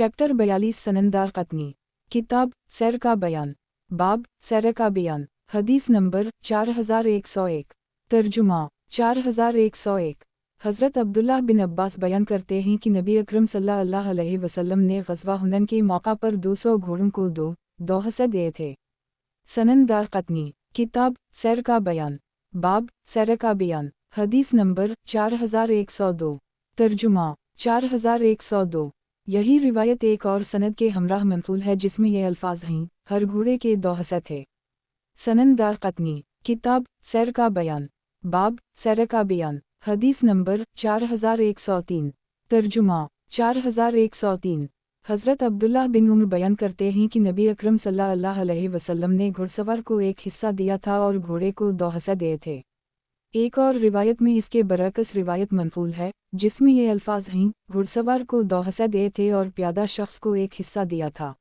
Chapter 42 सननदार कतनी। किताब सैर का बयान। बाब सैर का बयान। हदीस नंबर 4101। तर्जुमा 4101। हज़रत अब्दुल्लाह बिन अब्बास बयान करते हैं कि नबी अकरम सल्लल्लाहु अलैहि वसल्लम ने ग़ज़वा हुनैन के मौका पर 200 घोड़ों को दो हिस्से दिए थे। सननदार कतनी। किताब सैर का बयान। बाब सैर का बयान। हदीस नंबर 4102। तर्जुमा 4102। यही रिवायत एक और सनद के हमराह मंक़ूल है जिसमें ये अल्फाज हैं, हर घोड़े के 2 हिस्से थे। सननदार कतनी। किताब सैर का बयान। बाब सैर का बयान। हदीस नंबर 4103। तर्जुमा 4103। हज़रत अब्दुल्लाह बिन उमर बयान करते हैं कि नबी अकरम सल्लल्लाहु अलैहि वसल्लम ने घुड़सवार को एक हिस्सा दिया था और घोड़े को 2 हिस्से दिए थे। एक और रिवायत में इसके बरअक्स रिवायत मंक़ूल है जिसमें ये अल्फाज हैं, घुड़सवार को 2 हिस्से दिए थे और प्यादा शख्स को एक हिस्सा दिया था।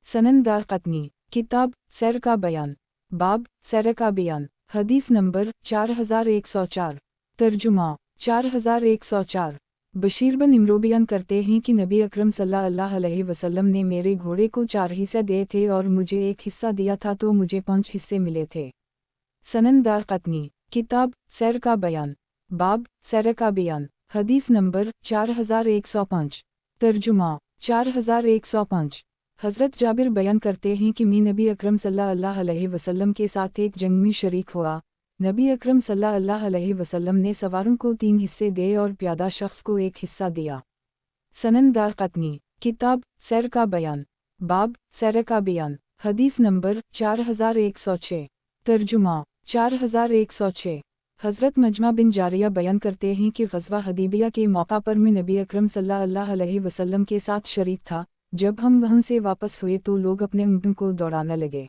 सननदार कतनी। किताब सैर का बयान। बाब सैर का बयान। हदीस नंबर 4104। तर्जुमा 4104। बशीर बिन इमरो बयान करते हैं कि नबी अकरम सल्लल्लाहु अलैहि वसल्लम ने मेरे घोड़े को 4 हिस्से दिए थे और मुझे एक हिस्सा दिया था तो मुझे 5 हिस्से मिले थे। सननदार कतनी। किताब सैर का बयान। बाब सैर का बयान। हदीस नंबर 4105। तर्जुमा 4105। हज़रत जाबिर बयान करते हैं कि मैं नबी अकरम सल्लल्लाहु अलैहि वसल्लम के साथ एक जंग में शरीक हुआ। नबी अकरम सल्लल्लाहु अलैहि वसल्लम ने सवारों को 3 हिस्से दिए और प्यादा शख्स को एक हिस्सा दिया। सननदार कतनी। किताब सैर का बयान। बाब सैर का बयान। हदीस नंबर 4106। तर्जुमा 4106। हज़रत मजमा बिन जारिया बयान करते हैं कि ग़ज़वा हदीबिया के मौका पर मैं नबी अकरम सल्लल्लाहु अलैहि वसल्लम के साथ शरीक था। जब हम वहाँ से वापस हुए तो लोग अपने ऊँटों को दौड़ाने लगे।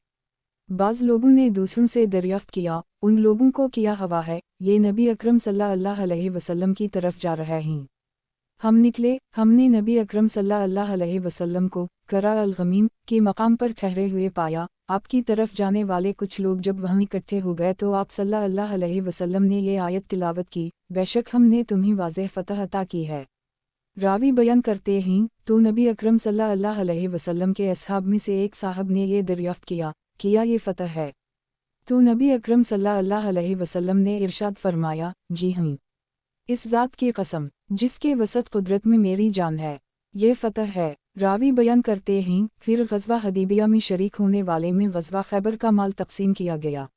बाज़ लोगों ने दूसरों से दरियाफ्त किया, उन लोगों को क्या हवा है, ये नबी अकरम सल्लल्लाहु अलैहि वसल्लम की तरफ जा रहे हैं। हम निकले, हमने नबी अकरम सल्लल्लाहु अलैहि वसल्लम को करा अल-गमीम के मकाम पर ठहरे हुए पाया। आपकी तरफ जाने वाले कुछ लोग जब वहाँ इकट्ठे हो गए तो आप सल्लल्लाहु अलैहि वसल्लम ने ये आयत तिलावत की, बेशक हमने तुम्हें वाज़ेह फ़तह अता की है। रावी बयान करते हैं, तो नबी अकरम सल्लल्लाहु अलैहि वसल्लम के असहाब में से एक साहब ने ये दरियाफ्त किया ये फ़तह है? तो नबी अकरम सल्लल्लाहु अलैहि वसल्लम ने इरशाद फरमाया, जी हाँ, इस ज़ात की कसम जिसके वसत कुदरत में मेरी जान है, ये फ़तह है। रावी बयान करते हैं, फिर ग़ज़वा हदीबिया में शरीक होने वाले में ग़ज़वा खैबर का माल तक़सीम किया गया।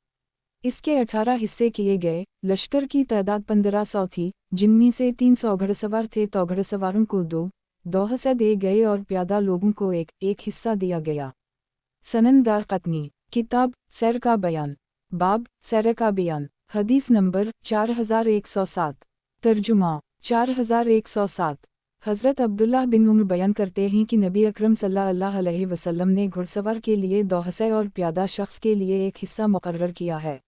इसके 18 हिस्से किए गए। लश्कर की तादाद 1500 थी, जिनमें से 300 घुड़सवार थे तो घुड़सवारों को दो हिस्से दिए गए और प्यादा लोगों को एक हिस्सा दिया गया। सननदार कतनी। किताब सैर का बयान। बाब सैर का बयान। हदीस नंबर 4107। तर्जुमा 4107। हज़रत अब्दुल्लाह बिन उमर बयान करते हैं कि नबी अकरम सल्लल्लाहु अलैहि वसल्लम ने घुड़सवार के लिए 2 हिस्से और प्यादा शख्स के लिए एक हिस्सा मुकर्रर किया है।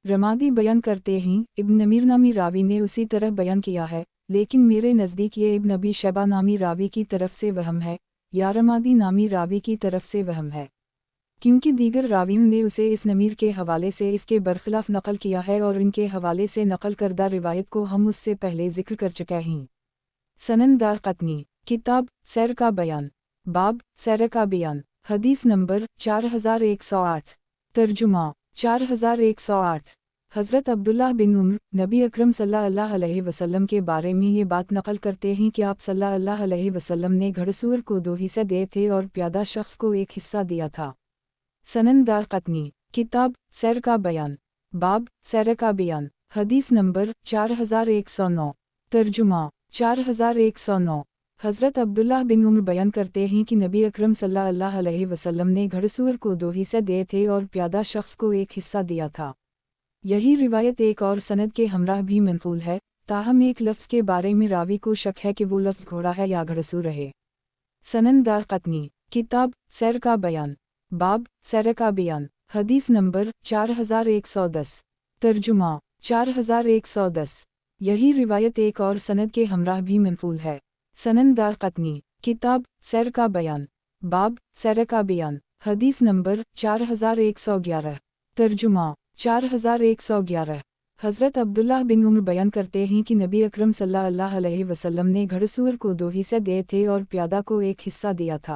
रमादी बयान करते हैं, इब्न अमीर नामी रावी ने उसी तरह बयान किया है, लेकिन मेरे नज़दीक ये इब्न अबी शैबा नामी रावी की तरफ से वहम है या रमादी नामी रावी की तरफ से वहम है, क्योंकि दीगर रावियों ने उसे इस नमीर के हवाले से इसके बरखिलाफ़ नकल किया है और इनके हवाले से नकल करदा रिवायत को हम उससे पहले ज़िक्र कर चुके हैं। सननदार कतनी। किताब सैर का बयान। बाब सैर का बयान। हदीस नंबर 4108। तर्जुमा 4108। हज़रत अब्दुल्लाह बिन उमर नबी अकरम सल्लल्लाहु अलैहि वसल्लम के बारे में ये बात नकल करते हैं कि आप सल्लल्लाहु अलैहि वसल्लम ने घुड़सवार को 2 हिस्से दिए थे और प्यादा शख्स को एक हिस्सा दिया था। सननदार कतनी। किताब सैर का बयान। बाब सैर का बयान। हदीस नंबर 4109। तर्जुमा 4109। हज़रत अब्दुल्लाह बिन उमर बयान करते हैं कि नबी अकरम सल्लल्लाहु अलैहि वसल्लम ने घुड़सवार को 2 हिस्से दिए थे और प्यादा शख्स को एक हिस्सा दिया था। यही रिवायत एक और सनद के हमराह भी मंक़ूल है, ताहम एक लफ्ज़ के बारे में रावी को शक है कि वो लफ्ज़ घोड़ा है या घुड़सवार है। सननदार कतनी। किताब सैर का बयान। बाब सैर का बयान। हदीस नंबर 4110। तर्जुमा 4110। यही रिवायत एक और सनद के हमराह भी मंक़ूल है। सननदार कतनी। किताब सैर का बयान। बाब सैर का बयान। हदीस नंबर 4111। तर्जुमा 4111। हज़रत अब्दुल्लाह बिन उम्र बयान करते हैं कि नबी अकरम सल्लल्लाहु अलैहि वसल्लम ने घड़सूर को 2 हिस्से दिए थे और प्यादा को 1 हिस्सा दिया था।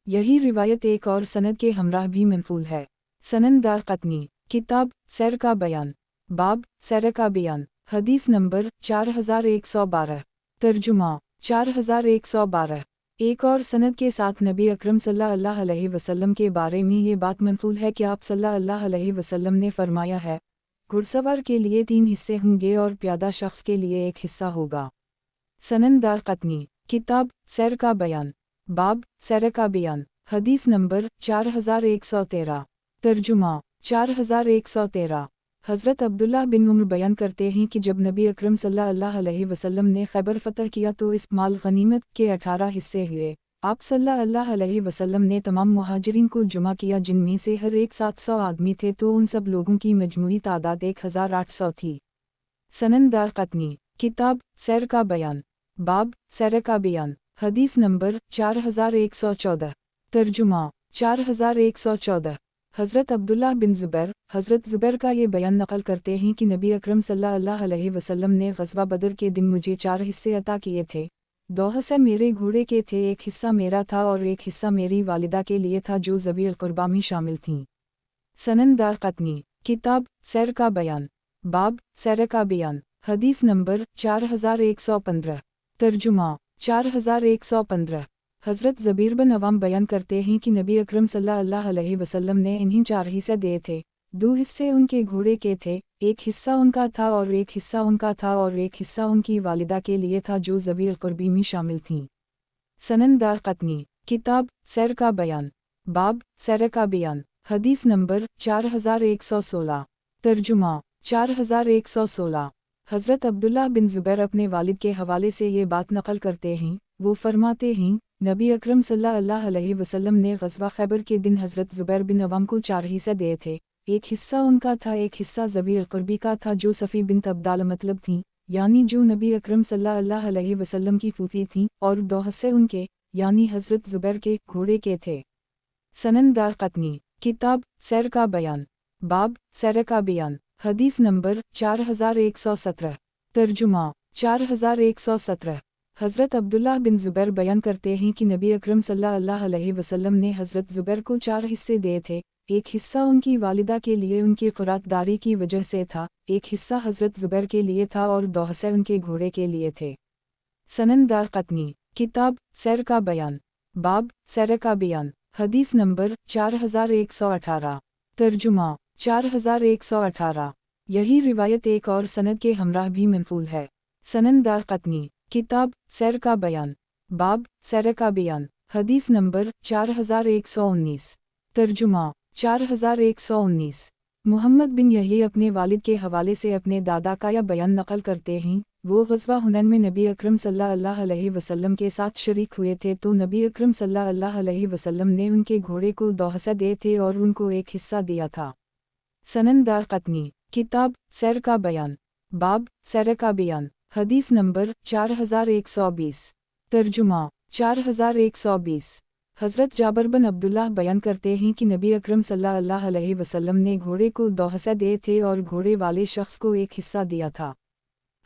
यही रिवायत एक और सनद के हमराह भी मनफूल है। सनन दारक़ुतनी, किताब सैर का बयान, बाब सैर का बयान, हदीस नंबर 4112, तर्जुमा 4112। एक और सनद के साथ नबी अकरम सल्लल्लाहु अलैहि वसल्लम के बारे में ये बात मनफूल है कि आप सल्लल्लाहु अलैहि वसल्लम ने फरमाया है, घुड़सवार के लिए 3 हिस्से होंगे और प्यादा शख्स के लिए 1 हिस्सा होगा। सनन दारक़ुतनी, किताब सैर का बयान, बाब सैर का बयान, हदीस नंबर 4113, तर्जुमा 4113। हज़रत अब्दुल्लाह बिन उम्र बयान करते हैं कि जब नबी अकरम सल्लल्लाहु अलैहि वसल्लम ने खैबर फतह किया तो इस माल गनीमत के 18 हिस्से हुए। आप सल्लल्लाहु अलैहि वसल्लम ने तमाम मुहाजिरीन को जुमा किया जिनमें से हर एक 700 आदमी थे, तो उन सब लोगों की मजमूई तादाद 1800 थी। सनन दारक़ुतनी, किताब सैर का बयान, बाब सैर का बयान, हदीस नंबर 4114, तर्जुमा 4114। हज़रत अब्दुल्लाह बिन ज़ुबैर हज़रत ज़ुबैर का ये बयान नकल करते हैं कि नबी अकरम सल्लल्लाहु अलैहि वसल्लम ने ग़ज़वा बदर के दिन मुझे 4 हिस्से अता किए थे। 2 हिस्से मेरे घोड़े के थे, 1 हिस्सा मेरा था और 1 हिस्सा मेरी वालिदा के लिए था जो ज़बील क़ुरबा में शामिल थीं। सनन दारक़ुतनी, किताब सैर का बयान, बाब सैर का बयान, हदीस नंबर 4115, तर्जुमा 4115। हज़रत ज़बीर बिन अवाम बयान करते हैं कि नबी अकरम सल्लल्लाहु अलैहि वसल्लम ने इन्हीं 4 हिस्से दिए थे। 2 हिस्से उनके घोड़े के थे, 1 हिस्सा उनका था और 1 हिस्सा उनका था और 1 हिस्सा उनकी वालिदा के लिए था जो ज़बील क़ुरबी में शामिल थीं। सनन दारक़ुतनी, किताब सैर का बयान, बाब सैर का बयान, हदीस नंबर 4116, तर्जुमा 4116। हज़रत अब्दुल्लाह बिन ज़ुबैर अपने वालिद के हवाले से ये बात नकल करते हैं, वो फरमाते हैं, नबी अकरम सल्लल्लाहु अलैहि वसल्लम ने ग़ज़वा खैबर के दिन हज़रत ज़ुबैर बिन अवाम को 4 हिस्से दिए थे। 1 हिस्सा उनका था, 1 हिस्सा ज़बील क़ुरबी का था जो सफ़ी बिन्त अब्दाल मतलब थीं, यानी जो नबी अकरम सल्लल्लाहु अलैहि वसल्लम की फूफी थीं, और 2 हिस्से उनके, यानी हज़रत ज़ुबैर के घोड़े के थे। सनन दारक़ुतनी, किताब सैर का बयान, बाब सैर का बयान, हदीस नंबर 4117, तर्जुमा 4117। हज़रत अब्दुल्लाह बिन ज़ुबैर बयान करते हैं कि नबी अकरम सल्लल्लाहु अलैहि वसल्लम ने हज़रत ज़ुबैर को 4 हिस्से दिए थे। 1 हिस्सा उनकी वालिदा के लिए उनकी ख़ुराकदारी की वजह से था, 1 हिस्सा हज़रत ज़ुबैर के लिए था और 2 हिस्से उनके घोड़े के लिए थे। सनन दारक़ुतनी, किताब सैर का बयान, बाब सैर का बयान, हदीस नंबर 4118, तर्जुमा 4118। यही रिवायत एक और सनद के हमराह भी मनफूल है। सनन दारक़ुतनी, किताब सैर का बयान, बाब सैर का बयान, हदीस नंबर 4119, तर्जुमा 4119। मोहम्मद बिन यही अपने वालिद के हवाले से अपने दादा का यह बयान नकल करते हैं, वो ग़ज़वा हुनैन में नबी अकरम सल्लल्लाहु अलैहि वसल्लम के साथ शरीक हुए थे, तो नबी अकरम सल्लल्लाहु अलैहि वसल्लम ने उनके घोड़े को 2 हिस्से दिए थे और उनको 1 हिस्सा दिया था। सनन दारक़ुतनी, किताब सैर का बयान, बाब सैर का बयान, हदीस नंबर 4120, तर्जुमा 4120। हज़रत जाबिर बिन अब्दुल्लाह बयान करते हैं कि नबी अकरम सल्लल्लाहु अलैहि वसल्लम ने घोड़े को 2 हिस्से दिए थे और घोड़े वाले शख्स को 1 हिस्सा दिया था।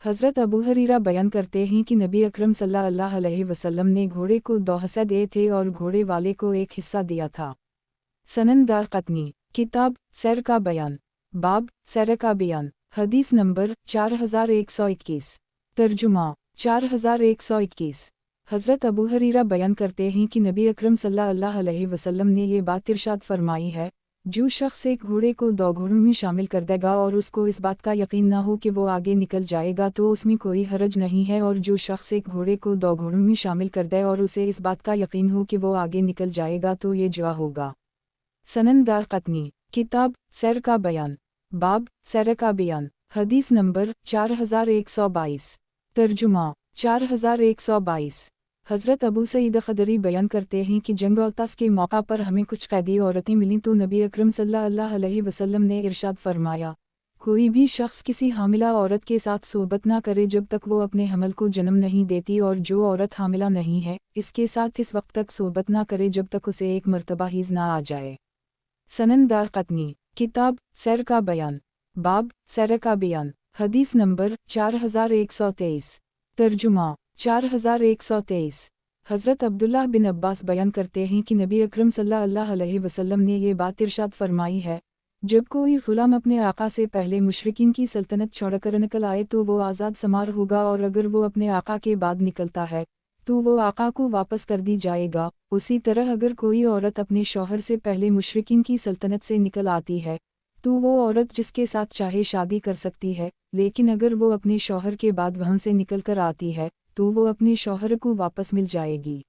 हज़रत अबू हुरैरा बयान करते हैं कि नबी अकरम सल्लल्लाहु अलैहि वसल्लम ने घोड़े को 2 हिस्से दिए थे और घोड़े वाले को 1 हिस्सा दिया था। सनन दारक़ुतनी, किताब सैर का बयान, बाब सैर का बयान, हदीस नंबर 4121, तर्जुमा 4121। हज़रत अबू हुरैरा बयान करते हैं कि नबी अकरम सल्लल्लाहु अलैहि वसल्लम ने ये बात इरशाद फरमाई है, जो शख्स एक घोड़े को 2 घोड़ों में शामिल कर देगा और उसको इस बात का यकीन ना हो कि वो आगे निकल जाएगा तो उसमें कोई हरज नहीं है, और जो शख्स एक घोड़े को 2 घोड़ों में शामिल कर दे और उसे इस बात का यकीन हो कि वो आगे निकल जाएगा तो ये जुआ होगा। सनन दारक़ुतनी, किताब सैर का बयान, बाब सैर का बयान, हदीस नंबर 4122, तर्जुमा 4122। हज़रत अबू सईद ख़दरी बयान करते हैं कि जंग औतास के मौका पर हमें कुछ कैदी औरतें मिलीं तो नबी अकरम सल्लल्लाहु अलैहि वसल्लम ने इरशाद फरमाया, कोई भी शख्स किसी हामिला औरत के साथ सोबत ना करे जब तक वो अपने हमल को जन्म नहीं देती, और जो औरत हामिला नहीं है इसके साथ इस वक्त तक सोबत ना करे जब तक उसे एक मरतबा हीज़ ना आ जाए। सनन दारक़ुतनी, किताब सैर का बयान, बाब सैर का बयान, حدیث نمبر 4123۔ ترجمہ 4123۔ حضرت عبداللہ بن عباس بیان کرتے ہیں کہ نبی اکرم صلی اللہ علیہ وسلم نے یہ بات ارشاد فرمائی ہے، جب کوئی غلام اپنے آقا سے پہلے مشرکین کی سلطنت چھوڑ کر نکل آئے تو وہ آزاد سمار ہوگا، اور اگر وہ اپنے آقا کے بعد نکلتا ہے تو وہ آقا کو واپس کر دی جائے گا۔ اسی طرح اگر کوئی عورت اپنے شوہر سے پہلے مشرکین کی سلطنت سے نکل آتی ہے تو وہ عورت جس کے ساتھ چاہے شادی کر سکتی ہے، لیکن اگر وہ اپنے شوہر کے بعد وہاں سے نکل کر آتی ہے تو وہ اپنے شوہر کو واپس مل جائے گی۔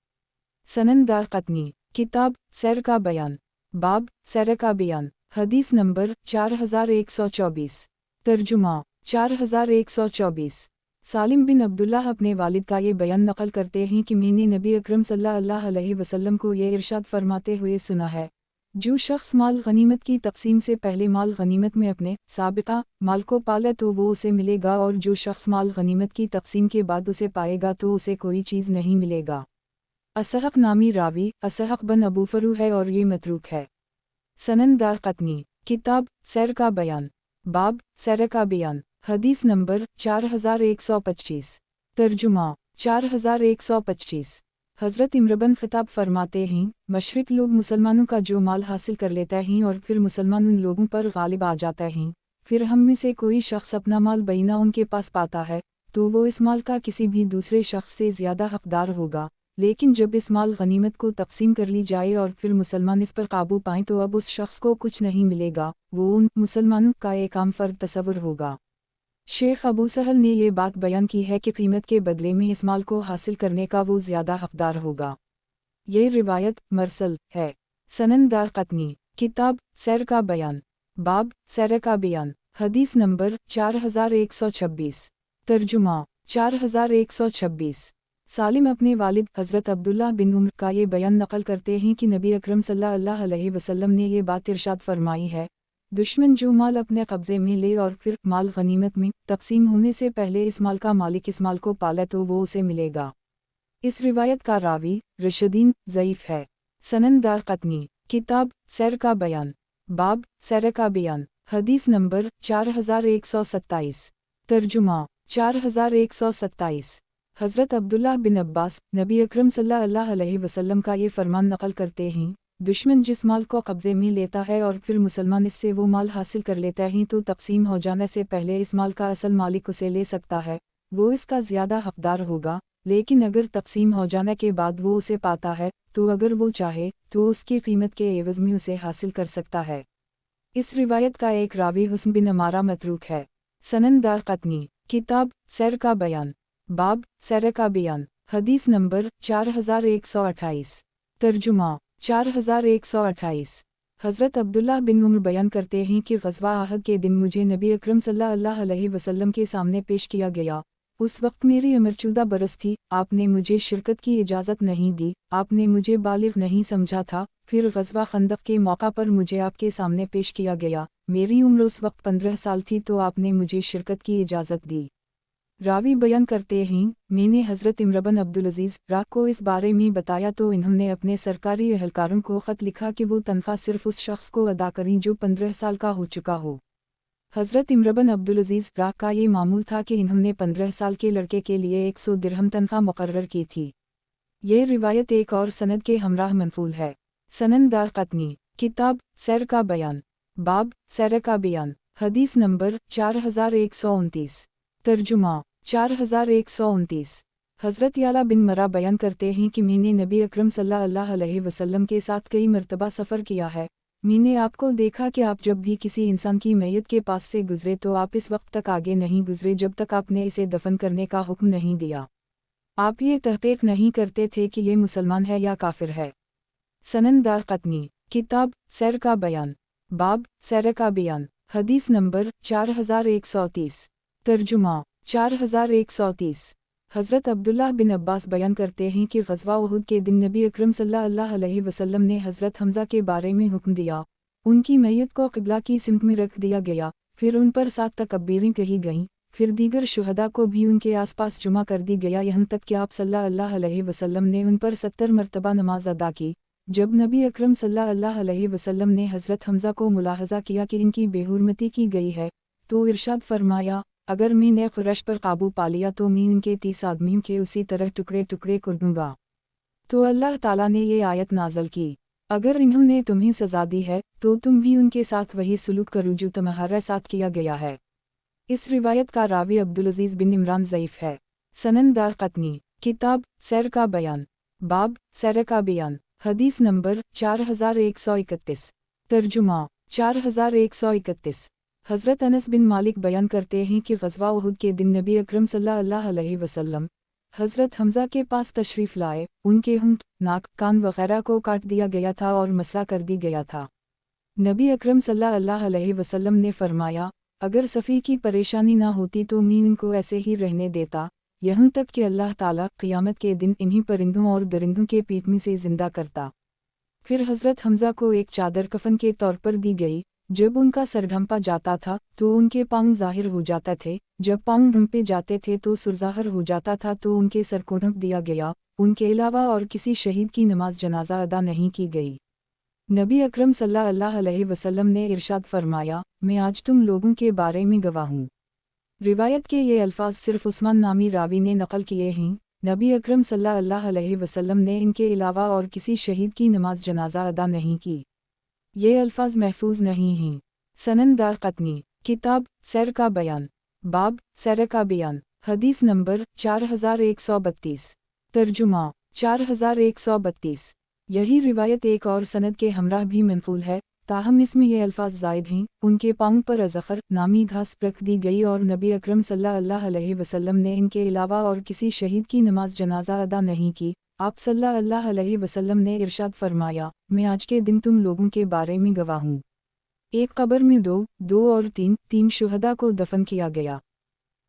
سنن دارقطنی، کتاب سیر کا بیان، باب سیر کا بیان، حدیث نمبر 4124۔ ترجمہ 4124۔ سالم بن عبداللہ اپنے والد کا یہ بیان نقل کرتے ہیں کہ میں نے نبی اکرم صلی اللہ علیہ وسلم کو یہ ارشاد فرماتے ہوئے سنا ہے، جو شخص مال غنیمت کی تقسیم سے پہلے مال غنیمت میں اپنے سابقہ مال کو پالے تو وہ اسے ملے گا، اور جو شخص مال غنیمت کی تقسیم کے بعد اسے پائے گا تو اسے کوئی چیز نہیں ملے گا۔ اسحق نامی راوی اسحق بن ابو فرو ہے اور یہ متروک ہے۔ سنن دارقطنی، کتاب سیر کا بیان، باب سیر کا بیان، حدیث نمبر 4125۔ ترجمہ 4125۔ حضرت عمر بن خطاب فرماتے ہیں، مشرق لوگ مسلمانوں کا جو مال حاصل کر لیتے ہیں اور پھر مسلمان ان لوگوں پر غالب آ جاتے ہیں، پھر ہم میں سے کوئی شخص اپنا مال بینہ ان کے پاس پاتا ہے تو وہ اس مال کا کسی بھی دوسرے شخص سے زیادہ حقدار ہوگا، لیکن جب اس مال غنیمت کو تقسیم کر لی جائے اور پھر مسلمان اس پر قابو پائیں تو اب اس شخص کو کچھ نہیں ملے گا، وہ ان مسلمانوں کا ایک عام فرد تصور ہوگا۔ شیخ ابو سہل نے یہ بات بیان کی ہے کہ قیمت کے بدلے میں اس مال کو حاصل کرنے کا وہ زیادہ حقدار ہوگا۔ یہ روایت مرسل ہے۔ سنن دارقطنی، کتاب سیر کا بیان، باب سیر کا بیان، حدیث نمبر 4126۔ ترجمہ 4126۔ سالم اپنے والد حضرت عبداللہ بن عمر کا یہ بیان نقل کرتے ہیں کہ نبی اکرم صلی اللہ علیہ وسلم نے یہ بات ارشاد فرمائی ہے، دشمن جو مال اپنے قبضے میں لے اور پھر مال غنیمت میں تقسیم ہونے سے پہلے اس مال کا مالک اس مال کو پالے تو وہ اسے ملے گا۔ اس روایت کا راوی رشدین ضعیف ہے۔ سنن دارقطنی، کتاب سیر کا بیان، باب سیر کا بیان، حدیث نمبر 4127۔ ترجمہ 4127۔ حضرت عبداللہ بن عباس نبی اکرم صلی اللہ علیہ وسلم کا یہ فرمان نقل کرتے ہیں، دشمن جس مال کو قبضے میں لیتا ہے اور پھر مسلمان اس سے وہ مال حاصل کر لیتے ہیں تو تقسیم ہو جانے سے پہلے اس مال کا اصل مالک اسے لے سکتا ہے، وہ اس کا زیادہ حقدار ہوگا، لیکن اگر تقسیم ہو جانے کے بعد وہ اسے پاتا ہے تو اگر وہ چاہے تو اس کی قیمت کے عوض میں اسے حاصل کر سکتا ہے۔ اس روایت کا ایک راوی حسن بن عمارہ متروک ہے۔ سنن دارقطنی، کتاب سیر کا بیان، باب سیر کا بیان، حدیث نمبر 4128۔ ترجمہ 4128۔ حضرت عبداللہ بن عمر بیان کرتے ہیں کہ غزوہ احد کے دن مجھے نبی اکرم صلی اللہ علیہ وسلم کے سامنے پیش کیا گیا، اس وقت میری عمر 14 برس تھی، آپ نے مجھے شرکت کی اجازت نہیں دی، آپ نے مجھے بالغ نہیں سمجھا تھا، پھر غزوہ خندق کے موقع پر مجھے آپ کے سامنے پیش کیا گیا، میری عمر اس وقت 15 سال تھی تو آپ نے مجھے شرکت کی اجازت دی۔ راوی بیان کرتے ہیں، میں نے حضرت عمر بن عبدالعزیز را کو اس بارے میں بتایا تو انہوں نے اپنے سرکاری اہلکاروں کو خط لکھا کہ وہ تنخواہ صرف اس شخص کو ادا کریں جو 15 سال کا ہو چکا ہو۔ حضرت عمر بن عبدالعزیز را کا یہ معمول تھا کہ انہوں نے 15 سال کے لڑکے کے لیے 100 درہم تنخواہ مقرر کی تھی۔ یہ روایت ایک اور سند کے ہمراہ منقول ہے۔ سنن دارقطنی، کتاب سیر کا بیان، باب سیر کا بیان، حدیث نمبر 4129۔ ترجمہ 4129۔ حضرت یعلا بن مرہ بیان کرتے ہیں کہ میں نے نبی اکرم صلی اللہ علیہ وسلم کے ساتھ کئی مرتبہ سفر کیا ہے، میں نے آپ کو دیکھا کہ آپ جب بھی کسی انسان کی میت کے پاس سے گزرے تو آپ اس وقت تک آگے نہیں گزرے جب تک آپ نے اسے دفن کرنے کا حکم نہیں دیا، آپ یہ تحقیق نہیں کرتے تھے کہ یہ مسلمان ہے یا کافر ہے۔ سنن دارقطنی، کتاب سیر کا بیان، باب سیر کا بیان، حدیث نمبر 4130۔ ترجمہ 4130۔ حضرت عبداللہ بن عباس بیان کرتے ہیں کہ غزوہ احد کے دن نبی اکرم صلی اللہ علیہ وسلم نے حضرت حمزہ کے بارے میں حکم دیا، ان کی میت کو قبلہ کی سمت میں رکھ دیا گیا، پھر ان پر 7 تکبیریں کہی گئیں، پھر دیگر شہداء کو بھی ان کے آس پاس جمع کر دی گیا، یہاں تک کہ آپ صلی اللہ علیہ وسلم نے ان پر 70 مرتبہ نماز ادا کی۔ جب نبی اکرم صلی اللہ علیہ وسلم نے حضرت حمزہ کو ملاحظہ کیا کہ ان کی بے حرمتی کی گئی ہے تو ارشاد فرمایا، अगर मैंने कुरैश पर काबू पा लिया तो मैं उनके 30 आदमियों के उसी तरह टुकड़े टुकड़े कर दूंगा। तो अल्लाह ताला ने ये आयत नाज़िल की, अगर इन्होंने तुम्हें सज़ा दी है तो तुम भी उनके साथ वही सलूक करो जो तुम्हारे साथ किया गया है। इस रिवायत का रावी अब्दुल अजीज़ बिन इमरान ज़ईफ़ है। सनन दारक़ुतनी, किताब सैर का बयान, बाब सैर का बयान, हदीस नंबर 4131। तर्जुमा 4131। हज़रत अनस बिन मालिक बयान करते हैं कि ग़ज़वा उहुद के दिन नबी अकरम सल्लल्लाहु अलैहि वसल्लम हज़रत हमज़ा के पास तशरीफ़ लाए, उनके होंठ, नाक, कान वग़ैरह को काट दिया गया था और मसला कर दी गया था। नबी अकरम सल्लल्लाहु अलैहि वसल्लम ने फरमाया, अगर सफ़ी की परेशानी ना होती तो मैं इनको ऐसे ही रहने देता, यहाँ तक कि अल्लाह ताला क़यामत के दिन इन्हीं परिंदों और दरिंदों के पेट में से ज़िंदा करता। फिर हज़रत हमज़ा को एक चादर कफ़न के तौर पर दी गई। जब उनका सर ढंपा जाता था तो उनके पाँव ज़ाहिर हो जाते थे, जब पाँव ढंपे जाते थे तो सुरज़ाहर हो जाता था तो उनके सर को ढंप दिया गया। उनके अलावा और किसी शहीद की नमाज जनाजा अदा नहीं की गई। नबी अकरम सल्लल्लाहु अलैहि वसल्लम ने इरशाद फरमाया, मैं आज तुम लोगों के बारे में गवाह हूँ। रिवायत के ये अल्फाज सिर्फ़ उस्मान नामी रावी ने नक़ल किए हैं। नबी अकरम सल्लल्लाहु अलैहि वसल्लम ने इनके अलावा और किसी शहीद की नमाज जनाजा अदा नहीं की। ये अल्फाज महफूज नहीं हैं। सनन दारक़ुतनी, किताब सैर का बयान, बाब सैर का बयान, हदीस नंबर 4132। तर्जुमा 4132। यही रिवायत एक और सनद के हमराह भी मनक़ूल है, ताहम इसमें ये अल्फाज ज़ायद हैं। उनके पाँव पर अज़फ़र नामी घास रख दी गई और नबी अकरम सल्लल्लाहु अलैहि वसल्लम ने इनके अलावा और किसी शहीद की नमाज जनाजा अदा नहीं की। आप सल्लल्लाहु अलैहि वसल्लम ने इरशाद फरमाया, मैं आज के दिन तुम लोगों के बारे में गवाह हूँ। एक कब्र में दो और तीन शुहदा को दफन किया गया।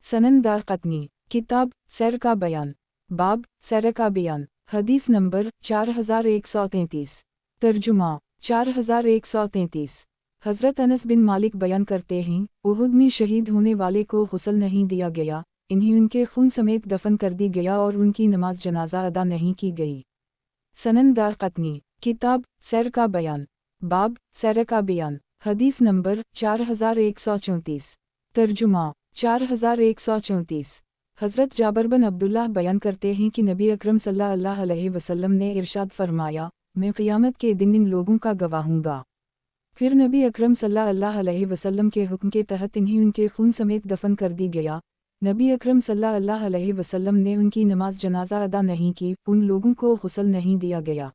सनन दारक़ुतनी, किताब सैर का बयान, बाब सैर का बयान, हदीस नंबर 4133। तर्जुमा 4133। हज़रत अनस बिन मालिक बयान करते हैं, उहुद में शहीद होने वाले को गुस्ल नहीं दिया गया, इन्हें उनके खून समेत दफन कर दी गया और उनकी नमाज जनाजा अदा नहीं की गई। सनन दारक़ुतनी, किताब सैर का बयान, बाब सैर का बयान, हदीस नंबर 4134। तर्जुमा 4134। हज़रत जाबर बिन अब्दुल्लाह बयान करते हैं कि नबी अकरम सल्लल्लाहु अलैहि वसल्लम ने इरशाद फरमाया, मैं क़यामत के दिन इन लोगों का गवाह हूँगा। फिर नबी अकरम सल्लल्लाहु अलैहि वसल्लम के हुक्म के तहत इन्हें उनके खून समेत दफन कर दी गया। नबी अकरम सल्लल्लाहु अलैहि वसल्लम ने उनकी नमाज जनाजा अदा नहीं की, उन लोगों को गुस्ल नहीं दिया गया।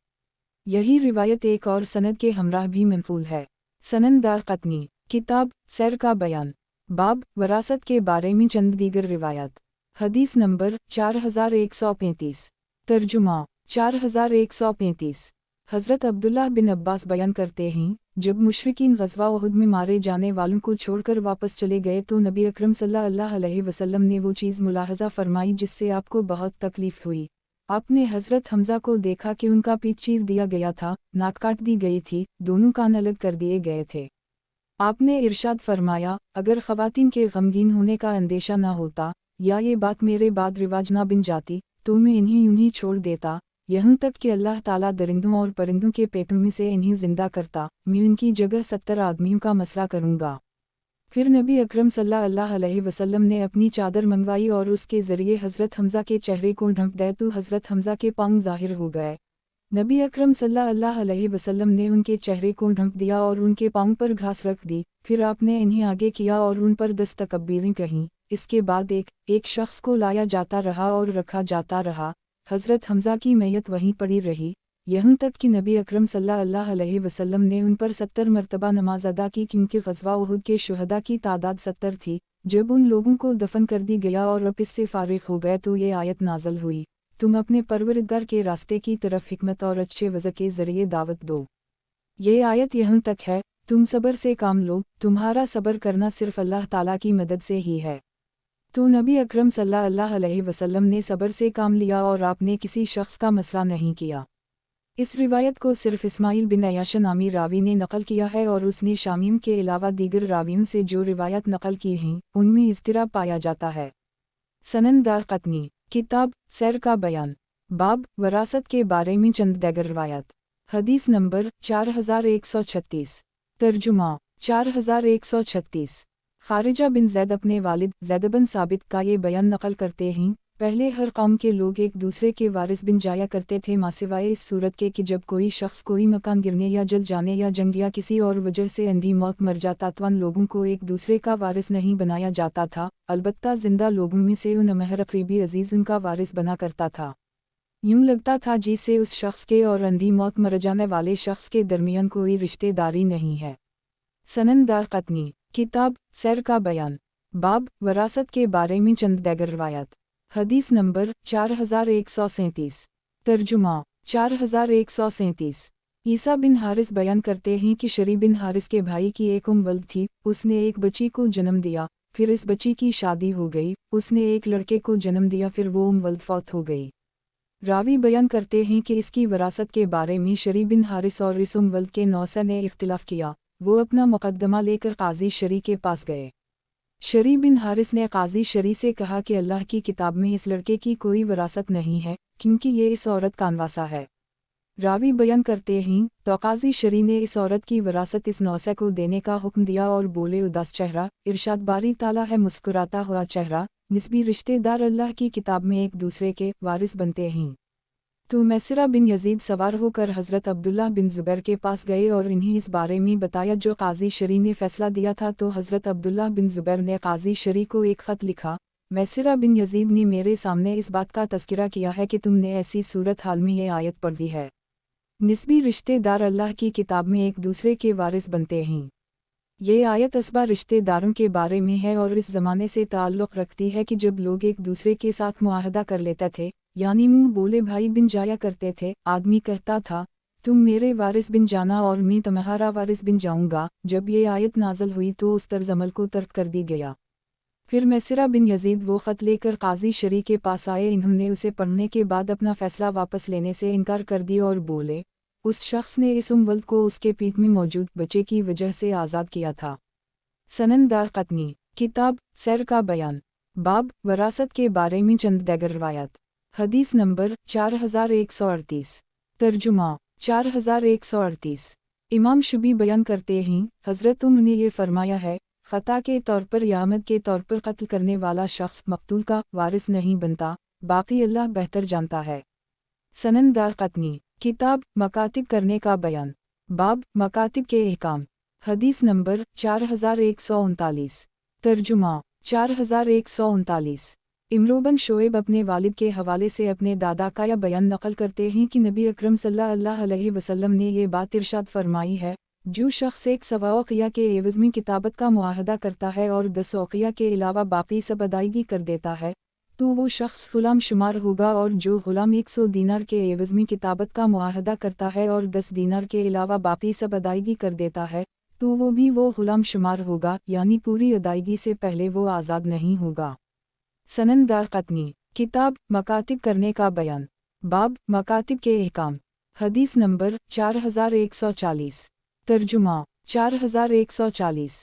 यही रिवायत एक और सनद के हमराह भी मनक़ूल है। सनन दारक़ुतनी, किताब सैर का बयान, बाब वरासत के बारे में चंद दीगर रिवायत, हदीस नंबर 4135। तर्जुमा 4135। हज़रत अब्दुल्लाह बिन अब्बास बयान करते हैं, जब मुशरिकीन ग़ज़वा उहुद में मारे जाने वालों को छोड़कर वापस चले गए तो नबी अकरम सल्लल्लाहु अलैहि वसल्लम ने वो चीज़ मुलाहज़ा फरमाई जिससे आपको बहुत तकलीफ़ हुई। आपने हज़रत हमज़ा को देखा कि उनका पीठ चीर दिया गया था, नाक काट दी गई थी, दोनों कान अलग कर दिए गए थे। आपने इरशाद फरमाया, अगर ख़वातीन के गमगीन होने का अंदेशा ना होता या ये बात मेरे बाद रिवाज ना बन जाती तो मैं इन्हें यूं ही छोड़ देता, यहाँ तक कि अल्लाह ताला दरिंदों और परिंदों के पेटों में से इन्हें ज़िंदा करता, मैं उनकी जगह 70 आदमियों का मसला करूँगा। फिर नबी अकरम सल्लल्लाहु अलैहि वसल्लम ने अपनी चादर मंगवाई और उसके ज़रिए हज़रत हमज़ा के चेहरे को ढंप दिया तो हज़रत हमज़ा के पाँव ज़ाहिर हो गए। नबी अकरम सल्लल्लाहु अलैहि वसल्लम ने उनके चेहरे को ढंप दिया और उनके पाँव पर घास रख दी। फिर आपने इन्हें आगे किया और उन पर 10 तकबीरें कहीं। इसके बाद एक शख्स को लाया जाता रहा और रखा जाता रहा। हज़रत हमज़ा की मैयत वहीं पड़ी रही, यहाँ तक कि नबी अकरम सल्लल्लाहु अलैहि वसल्लम ने उन पर 70 मरतबा नमाज अदा की क्योंकि ग़ज़वा उहुद के शुहदा की तादाद 70 थी। जब उन लोगों को दफन कर दी गया और अब इससे फारिग हो गए तो ये आयत नाज़िल हुई, तुम अपने परवरदिगार के रास्ते की तरफ हिकमत और अच्छे वज़्ह के ज़रिए दावत दो। ये आयत यहाँ तक है, तुम सब्र से काम लो, तुम्हारा सब्र करना सिर्फ़ अल्लाह ताला की मदद से ही है। तो नबी अकरम सल्लल्लाहु अलैहि वसल्लम ने सब्र से काम लिया और आपने किसी शख्स का मसला नहीं किया। इस रिवायत को सिर्फ इस्माइल बिन अय्याश नामी रावी ने नकल किया है और उसने शामीम के अलावा दीगर रावियों से जो रिवायत नकल की हैं उनमें इज़्तिराब पाया जाता है। सनन दारक़ुतनी, किताब सैर का बयान, बाब वरासत के बारे में चंद दीगर रिवायत, हदीस नंबर 4136। तर्जुमा 4136। खारिजा बिन जैद अपने वालिद ज़ैद बिन साबित का ये बयान नकल करते हैं, पहले हर कौम के लोग एक दूसरे के वारिस बिन जाया करते थे मासिवाए इस सूरत के कि जब कोई शख्स कोई मकान गिरने या जल जाने या जंग या किसी और वजह से अंधी मौत मर जाता तो उन लोगों को एक दूसरे का वारिस नहीं बनाया जाता था, अलबत्ता जिंदा लोगों में से उन महर करीबी अजीज़ उनका वारिस बना करता था। यूं लगता था जिससे उस शख्स के और अंधी मौत मर जाने वाले शख्स के दरमियान कोई रिश्तेदारी नहीं है। सनन दारक़ुतनी किताब सैर का बयान, बाब वरासत के बारे में चंद दीगर रवायत। हदीस नंबर 4137। तर्जुमा 4137। ईसा बिन हारिस बयान करते हैं कि शरी बिन हारिस के भाई की एक वल्द थी, उसने एक बच्ची को जन्म दिया, फिर इस बच्ची की शादी हो गई, उसने एक लड़के को जन्म दिया, फिर वो वल्द फौत हो गई। रावी बयान करते हैं कि इसकी वरासत के बारे में शरी बिन हारिस और इस वल्द के नौसा ने इख्तिलाफ किया। वो अपना मुकद्दमा लेकर काजी शरी के पास गए। शरी बिन हारिस ने काजी शरी से कहा कि अल्लाह की किताब में इस लड़के की कोई वरासत नहीं है, क्योंकि ये इस औरत का नवासा है। रावी बयान करते हैं तो काजी शरी ने इस औरत की वरासत इस नौसा को देने का हुक्म दिया और बोले, उदास चेहरा, इरशाद बारी ताला है मुस्कुराता हुआ चेहरा, निस्बी रिश्तेदार अल्लाह की किताब में एक दूसरे के वारिस बनते हैं। तो मैसरा बिन यजीद सवार होकर हज़रत अब्दुल्लाह बिन ज़ुबैर के पास गए और इन्हें इस बारे में बताया जो काजी शरी ने फ़ैसला दिया था। तो हज़रत अब्दुल्लाह बिन ज़ुबैर ने काजी शरी को एक ख़त लिखा, मैसरा बिन यजीद ने मेरे सामने इस बात का तज़किरा किया है कि तुमने ऐसी सूरत हाल में ये आयत पढ़ी है, निस्बी रिश्तेदार अल्लाह की किताब में एक दूसरे के वारिस बनते हैं। ये आयत असबा रिश्तेदारों के बारे में है और इस ज़माने से ताल्लुक़ रखती है कि जब लोग एक दूसरे के साथ मुआहदा कर लेते थे, यानी मुँह बोले भाई बिन जाया करते थे। आदमी कहता था, तुम मेरे वारिस बिन जाना और मैं तुम्हारा वारिस बिन जाऊंगा। जब ये आयत नाज़िल हुई तो उस तर्ज अमल को तर्क कर दी गया। फिर मैसरा बिन यजीद वो ख़त लेकर काजी शरी के पास आए। इन्होंने उसे पढ़ने के बाद अपना फ़ैसला वापस लेने से इनकार कर दिया और बोले, उस शख्स ने इस वल्द को उसके पेट में मौजूद बच्चे की वजह से आज़ाद किया था। सनन दारक़ुतनी किताब सैर का बयान, बाब वरासत के बारे में चंद दीगर रवायत। हदीस नंबर 4138। तर्जुमा 4138। इमाम शुबी बयान करते हैं, हज़रत उमर ने ये फरमाया है, ख़ता के तौर पर या आमद के तौर पर कत्ल करने वाला शख्स मक़तूल का वारिस नहीं बनता, बाकी अल्लाह बेहतर जानता है। सनन दारक़ुतनी किताब मकातिब करने का बयान, बाब मकातिब के अहकाम। हदीस नंबर 4139। तर्जुमा 4139। इमरो बिन शोएब अपने वालिद के हवाले से अपने दादा का यह बयान नकल करते हैं कि नबी अकरम सल्लल्लाहु अलैहि वसल्लम ने ये बात इरशाद फरमाई है, जो शख्स एक सवा औक़िया के एवज़ में किताबत का मुआहदा करता है और 10 औक़िया के अलावा बाकी सब अदायगी कर देता है, तो वो शख्स ग़ुलाम शुमार होगा। और जो ग़ुलाम 100 दीनार के एवज़ में किताबत का मुआहदा करता है और 10 दीनार के अलावा बाकी सब अदायगी कर देता है, तो वो भी वो ग़ुलाम शुमार होगा, यानी पूरी अदायगी से पहले वो आज़ाद नहीं होगा। सनन दारक़ुतनी किताब मकातिब करने का बयान, बाब मकातिब के अहकाम। हदीस नंबर 4140। तर्जुमा 4140।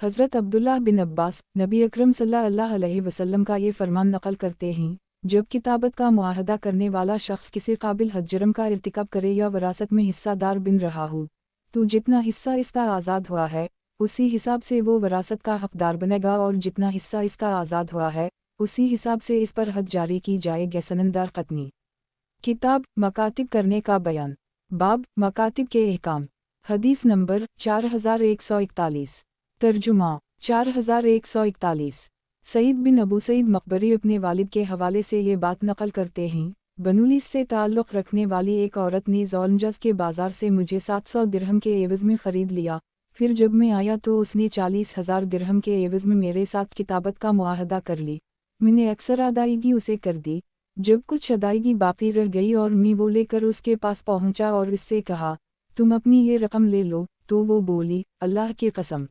हज़रत अब्दुल्लाह बिन अब्बास नबी अकरम सल्लल्लाहु अलैहि वसल्लम का ये फरमान नकल करते हैं, जब किताबत का मुआहदा करने वाला शख्स किसी काबिल हद जुर्म का इर्तिकाब करे या वरासत में हिस्सादार बिन रहा हो, तो जितना हिस्सा इसका आज़ाद हुआ है उसी हिसाब से वो वरासत का हकदार बनेगा, और जितना हिस्सा इसका आज़ाद हुआ है उसी हिसाब से इस पर हद जारी की जाएगी। सनन दारक़ुतनी किताब मकातिब करने का बयान, बाब मकातिब के अहकाम। हदीस नंबर 4141। तर्जुमा 4141। सईद बिन अबू सईद मकबरी अपने वालिद के हवाले से ये बात नकल करते हैं, बनुलीस से ताल्लुक़ रखने वाली एक औरत ने ज़ौलजस के बाज़ार से मुझे 700 दिरहम के एवज़ में ख़रीद लिया। फिर जब मैं आया तो उसने 40,000 दिरहम के एवज़ में मेरे साथ किताबत का मुआहदा कर ली। मैंने अक्सर अदायगी उसे कर दी। जब कुछ अदायगी बाकी रह गई और मैं वो लेकर उसके पास पहुंचा और इससे कहा, तुम अपनी ये रकम ले लो, तो वो बोली, अल्लाह की कसम,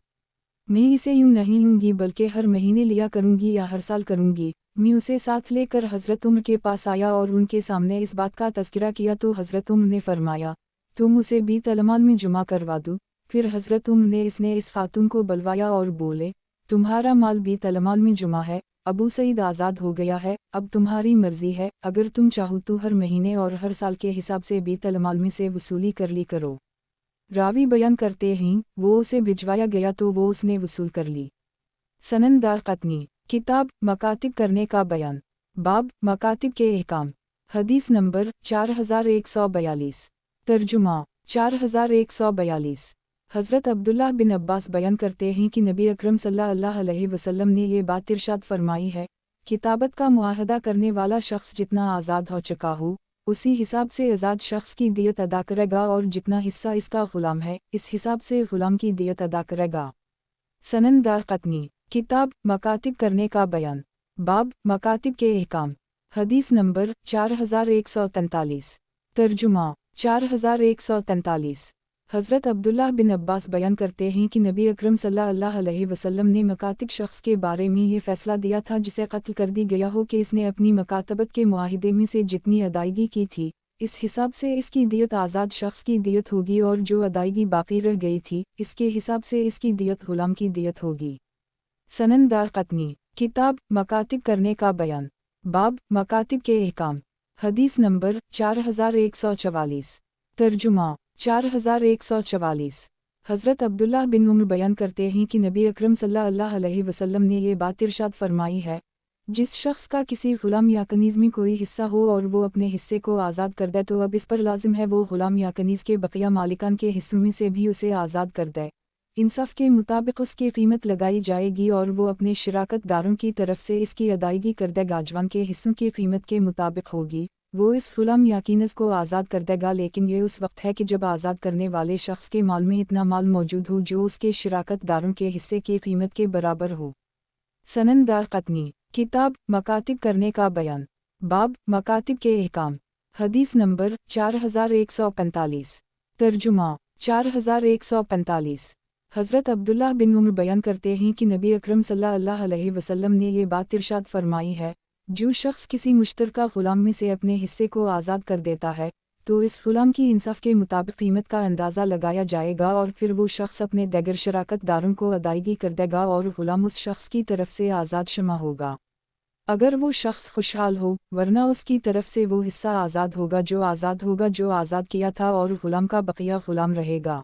मैं इसे यूं नहीं लूँगी बल्कि हर महीने लिया करूँगी या हर साल करूँगी। मैं उसे साथ लेकर हज़रत उमर के पास आया और उनके सामने इस बात का तज़किरा किया तो हज़रत उमर ने फरमाया, तुम उसे बीत अलमाल में जुमा करवा दो। फिर हज़रत उमर ने इस खातून को बुलवाया और बोले, तुम्हारा माल बीत अलमाल में जुमा है, अबू सईद आज़ाद हो गया है, अब तुम्हारी मर्ज़ी है, अगर तुम चाहो तो हर महीने और हर साल के हिसाब से बीत अलमाल में से वसूली कर ली करो। रावी बयान करते हैं, वो उसे भिजवाया गया तो वो उसने वसूल कर ली। सनन दारक़तनी, किताब मकातिब करने का बयान, बाब मकातिब के अहकाम, हदीस नंबर 4142। तर्जुमा 4142। हज़रत अब्दुल्लाह बिन अब्बास बयान करते हैं कि नबी अकरम सल्लल्लाहु अलैहि वसल्लम ने ये बात इरशाद फरमाई है, किताबत का मुआहदा करने वाला शख्स जितना आज़ाद हो चुका हो, उसी हिसाब से आज़ाद शख्स की दियत अदा करेगा, और जितना हिस्सा इसका ग़ुलाम है, इस हिसाब से ग़ुलाम की दियत अदा करेगा। सनन दारक़तनी, किताब मकातिब करने का बयान, बाब मकातिब के अहकाम, हदीस नंबर 4143। तर्जुमा 4143। हज़रत अब्दुल्लाह बिन अब्बास बयान करते हैं कि नबी अकरम सल्लल्लाहु अलैहि वसल्लम ने मकातिब शख्स के बारे में ये फ़ैसला दिया था जिसे कत्ल कर दी गया हो कि इसने अपनी मकातबत के मुआहिदे में से जितनी अदायगी की थी, इस हिसाब से इसकी दियत आज़ाद शख्स की दियत होगी, और जो अदायगी बाकी रह गई थी, इसके हिसाब से इसकी दियत ग़ुलाम की दियत होगी। सनन दारक़तनी, किताब मकातिब करने का बयान, बाब मकातिब के अहकाम, हदीस नंबर 4144। तर्जुमा 4144। हज़रत अब्दुल्लाह बिन उम्र बयान करते हैं कि नबी अकरम सल्लल्लाहु अलैहि वसल्लम ने ये बात इरशाद फरमाई है, जिस शख्स का किसी ग़ुलाम या कनीज़ में कोई हिस्सा हो और वो अपने हिस्से को आज़ाद कर दे, तो अब इस पर लाजिम है वो ग़ुलाम या कनीज़ के बकिया मालिकान के हिस्सों में से भी उसे आज़ाद कर दे। इंसाफ के मुताबिक उसकी कीमत लगाई जाएगी, और वो अपने शिराकत दारों की तरफ से इसकी अदायगी करदा गाजवान के हिस्सों की कीमत के मुताबिक होगी। वो इस ग़ुलाम या कीनज़ को आज़ाद कर देगा, लेकिन ये उस वक्त है कि जब आज़ाद करने वाले शख्स के माल में इतना माल मौजूद हो जो उसके शिराकत दारों के हिस्से की कीमत के बराबर हो। सनन दारक़तनी, किताब मकातिब करने का बयान, बाब मकातिब के अहकाम, हदीस नंबर 4145। तर्जुमा 4145। हज़रत अब्दुल्लाह बिन उम्र बयान करते हैं कि नबी अकरम सल्लल्लाहु अलैहि वसल्लम ने ये बात इरशाद फरमाई है, जो शख्स किसी मुश्तरका ग़ुलाम में से अपने हिस्से को आज़ाद कर देता है, तो इस ग़ुलाम की इंसाफ के मुताबिक कीमत का अंदाज़ा लगाया जाएगा, और फिर वो शख्स अपने दीगर शराकत दारों को अदायगी कर देगा, और ग़ुलाम उस शख्स की तरफ से आज़ाद शुमा होगा। अगर वो शख्स खुशहाल हो, वरना उसकी तरफ से वो हिस्सा आज़ाद होगा जो आज़ाद किया था, और ग़ुलाम का बकिया ग़ुलाम रहेगा।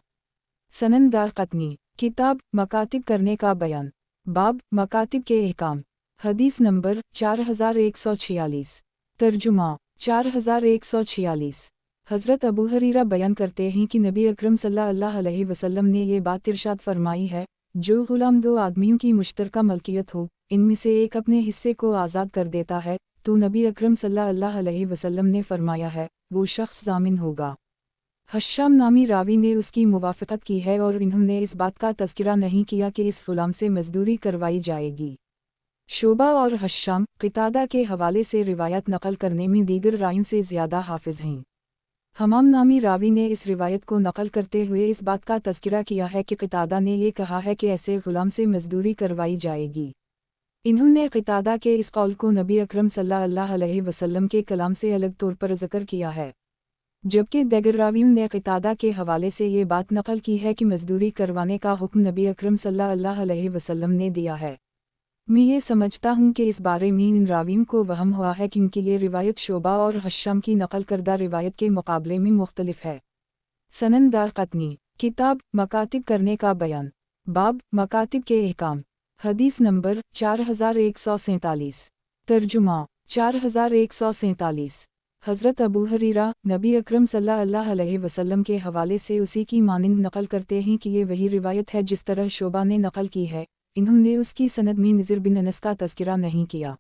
सनन दारक़तनी, किताब मकातिब करने का बयान, बाब मकातिब के अहकाम, हदीस नंबर 4146। तर्जुमा 4146। हज़रत अबू हुरैरा बयान करते हैं कि नबी अकरम सल्लल्लाहु अलैहि वसल्लम ने ये बात इरशाद फरमाई है, जो ग़ुलाम दो आदमियों की मुश्तरका मलकियत हो, इनमें से एक अपने हिस्से को आज़ाद कर देता है, तो नबी अकरम सल्लल्लाहु अलैहि वसल्लम ने फरमाया है, वो शख्स ज़ामिन होगा। हश्शाम नामी रावी ने उसकी मुवाफ़क़त की है, और इन्होंने इस बात का तज़किरा नहीं किया कि इस ग़ुलाम से मज़दूरी करवाई जाएगी। शोबा और हश्शाम क़तादा के हवाले से रिवायत नक़ल करने में दीगर रायों से ज़्यादा हाफ़िज़ हैं। हमाम नामी रावी ने इस रिवायत को नक़ल करते हुए इस बात का तज़किरा किया है कि क़तादा ने ये कहा है कि ऐसे ग़ुलाम से मज़दूरी करवाई जाएगी। इन्होंने क़तादा के इस कौल को नबी अकरम सल्लल्लाहु अलैहि वसल्लम के कलाम से अलग तौर पर ज़िक्र किया है, जबकि दीगर रावियों ने क़तादा के हवाले से ये बात नक़ल की है कि मज़दूरी करवाने का हुक्म नबी अकरम सल्लल्लाहु अलैहि वसल्लम ने दिया है। मैं ये समझता हूँ कि इस बारे में इन रावियों को वहम हुआ है, क्योंकि ये रिवायत शोबा और हश्शाम की नक़ल करदा रिवायत के मुकाबले में मुख्तलिफ है। सनन दारक़तनी, किताब मकातिब करने का बयान, बाब मकातिब के अहकाम, हदीस नंबर 4147। तर्जुमा 4147। हज़रत अबू हुरैरा नबी अकरम सल्लल्लाहु अलैहि वसल्लम के हवाले से उसी की मानिंद नक़ल करते हैं कि ये वही रिवायत है जिस तरह शोबा ने नक़ल की है। इन्होंने उसकी सनद में नज़र बिन अनस का तज़किरा नहीं किया।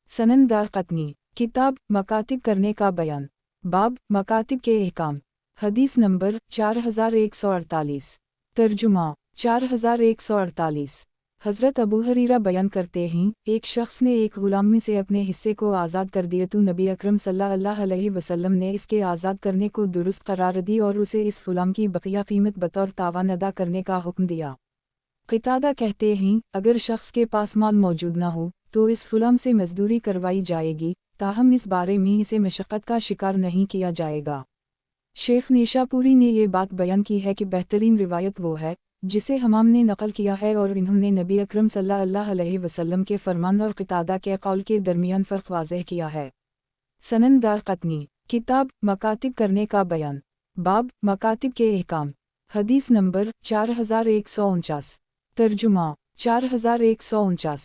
सनन दारक़तनी, किताब मकातिब करने का बयान, बाब मकातिब के अहकाम, हदीस नंबर 4148। तर्जुमा 4148। हज़रत अबू हुरैरा बयान करते हैं, एक शख्स ने एक ग़ुलाम में से अपने हिस्से को आज़ाद कर दिया, तो नबी अकरम सल्लल्लाहु अलैहि वसल्लम ने इसके आज़ाद करने को दुरुस्त करार दी, और उसे इस ग़ुलाम की बकिया कीमत बतौर तावान अदा करने का हुक्म दिया। क़तादा कहते हैं, अगर शख्स के पास माल मौजूद न हो, तो इस ग़ुलाम से मज़दूरी करवाई जाएगी, ताहम इस बारे में इसे मशक्क़त का शिकार नहीं किया जाएगा। शेख निशापुरी ने ये बात बयान की है कि बेहतरीन रिवायत वो है जिसे हमाम ने नक़ल किया है, और इन्होंने नबी अकरम सल्लल्लाहु अलैहि वसल्लम के फरमान और क़तादा के कौल के दरमियान फ़र्क वाज़ेह किया है। सनन दारक़तनी, किताब मकातिब करने का बयान, बाब मकातिब के अहकाम, हदीस नंबर 4149। तर्जुमा 4149।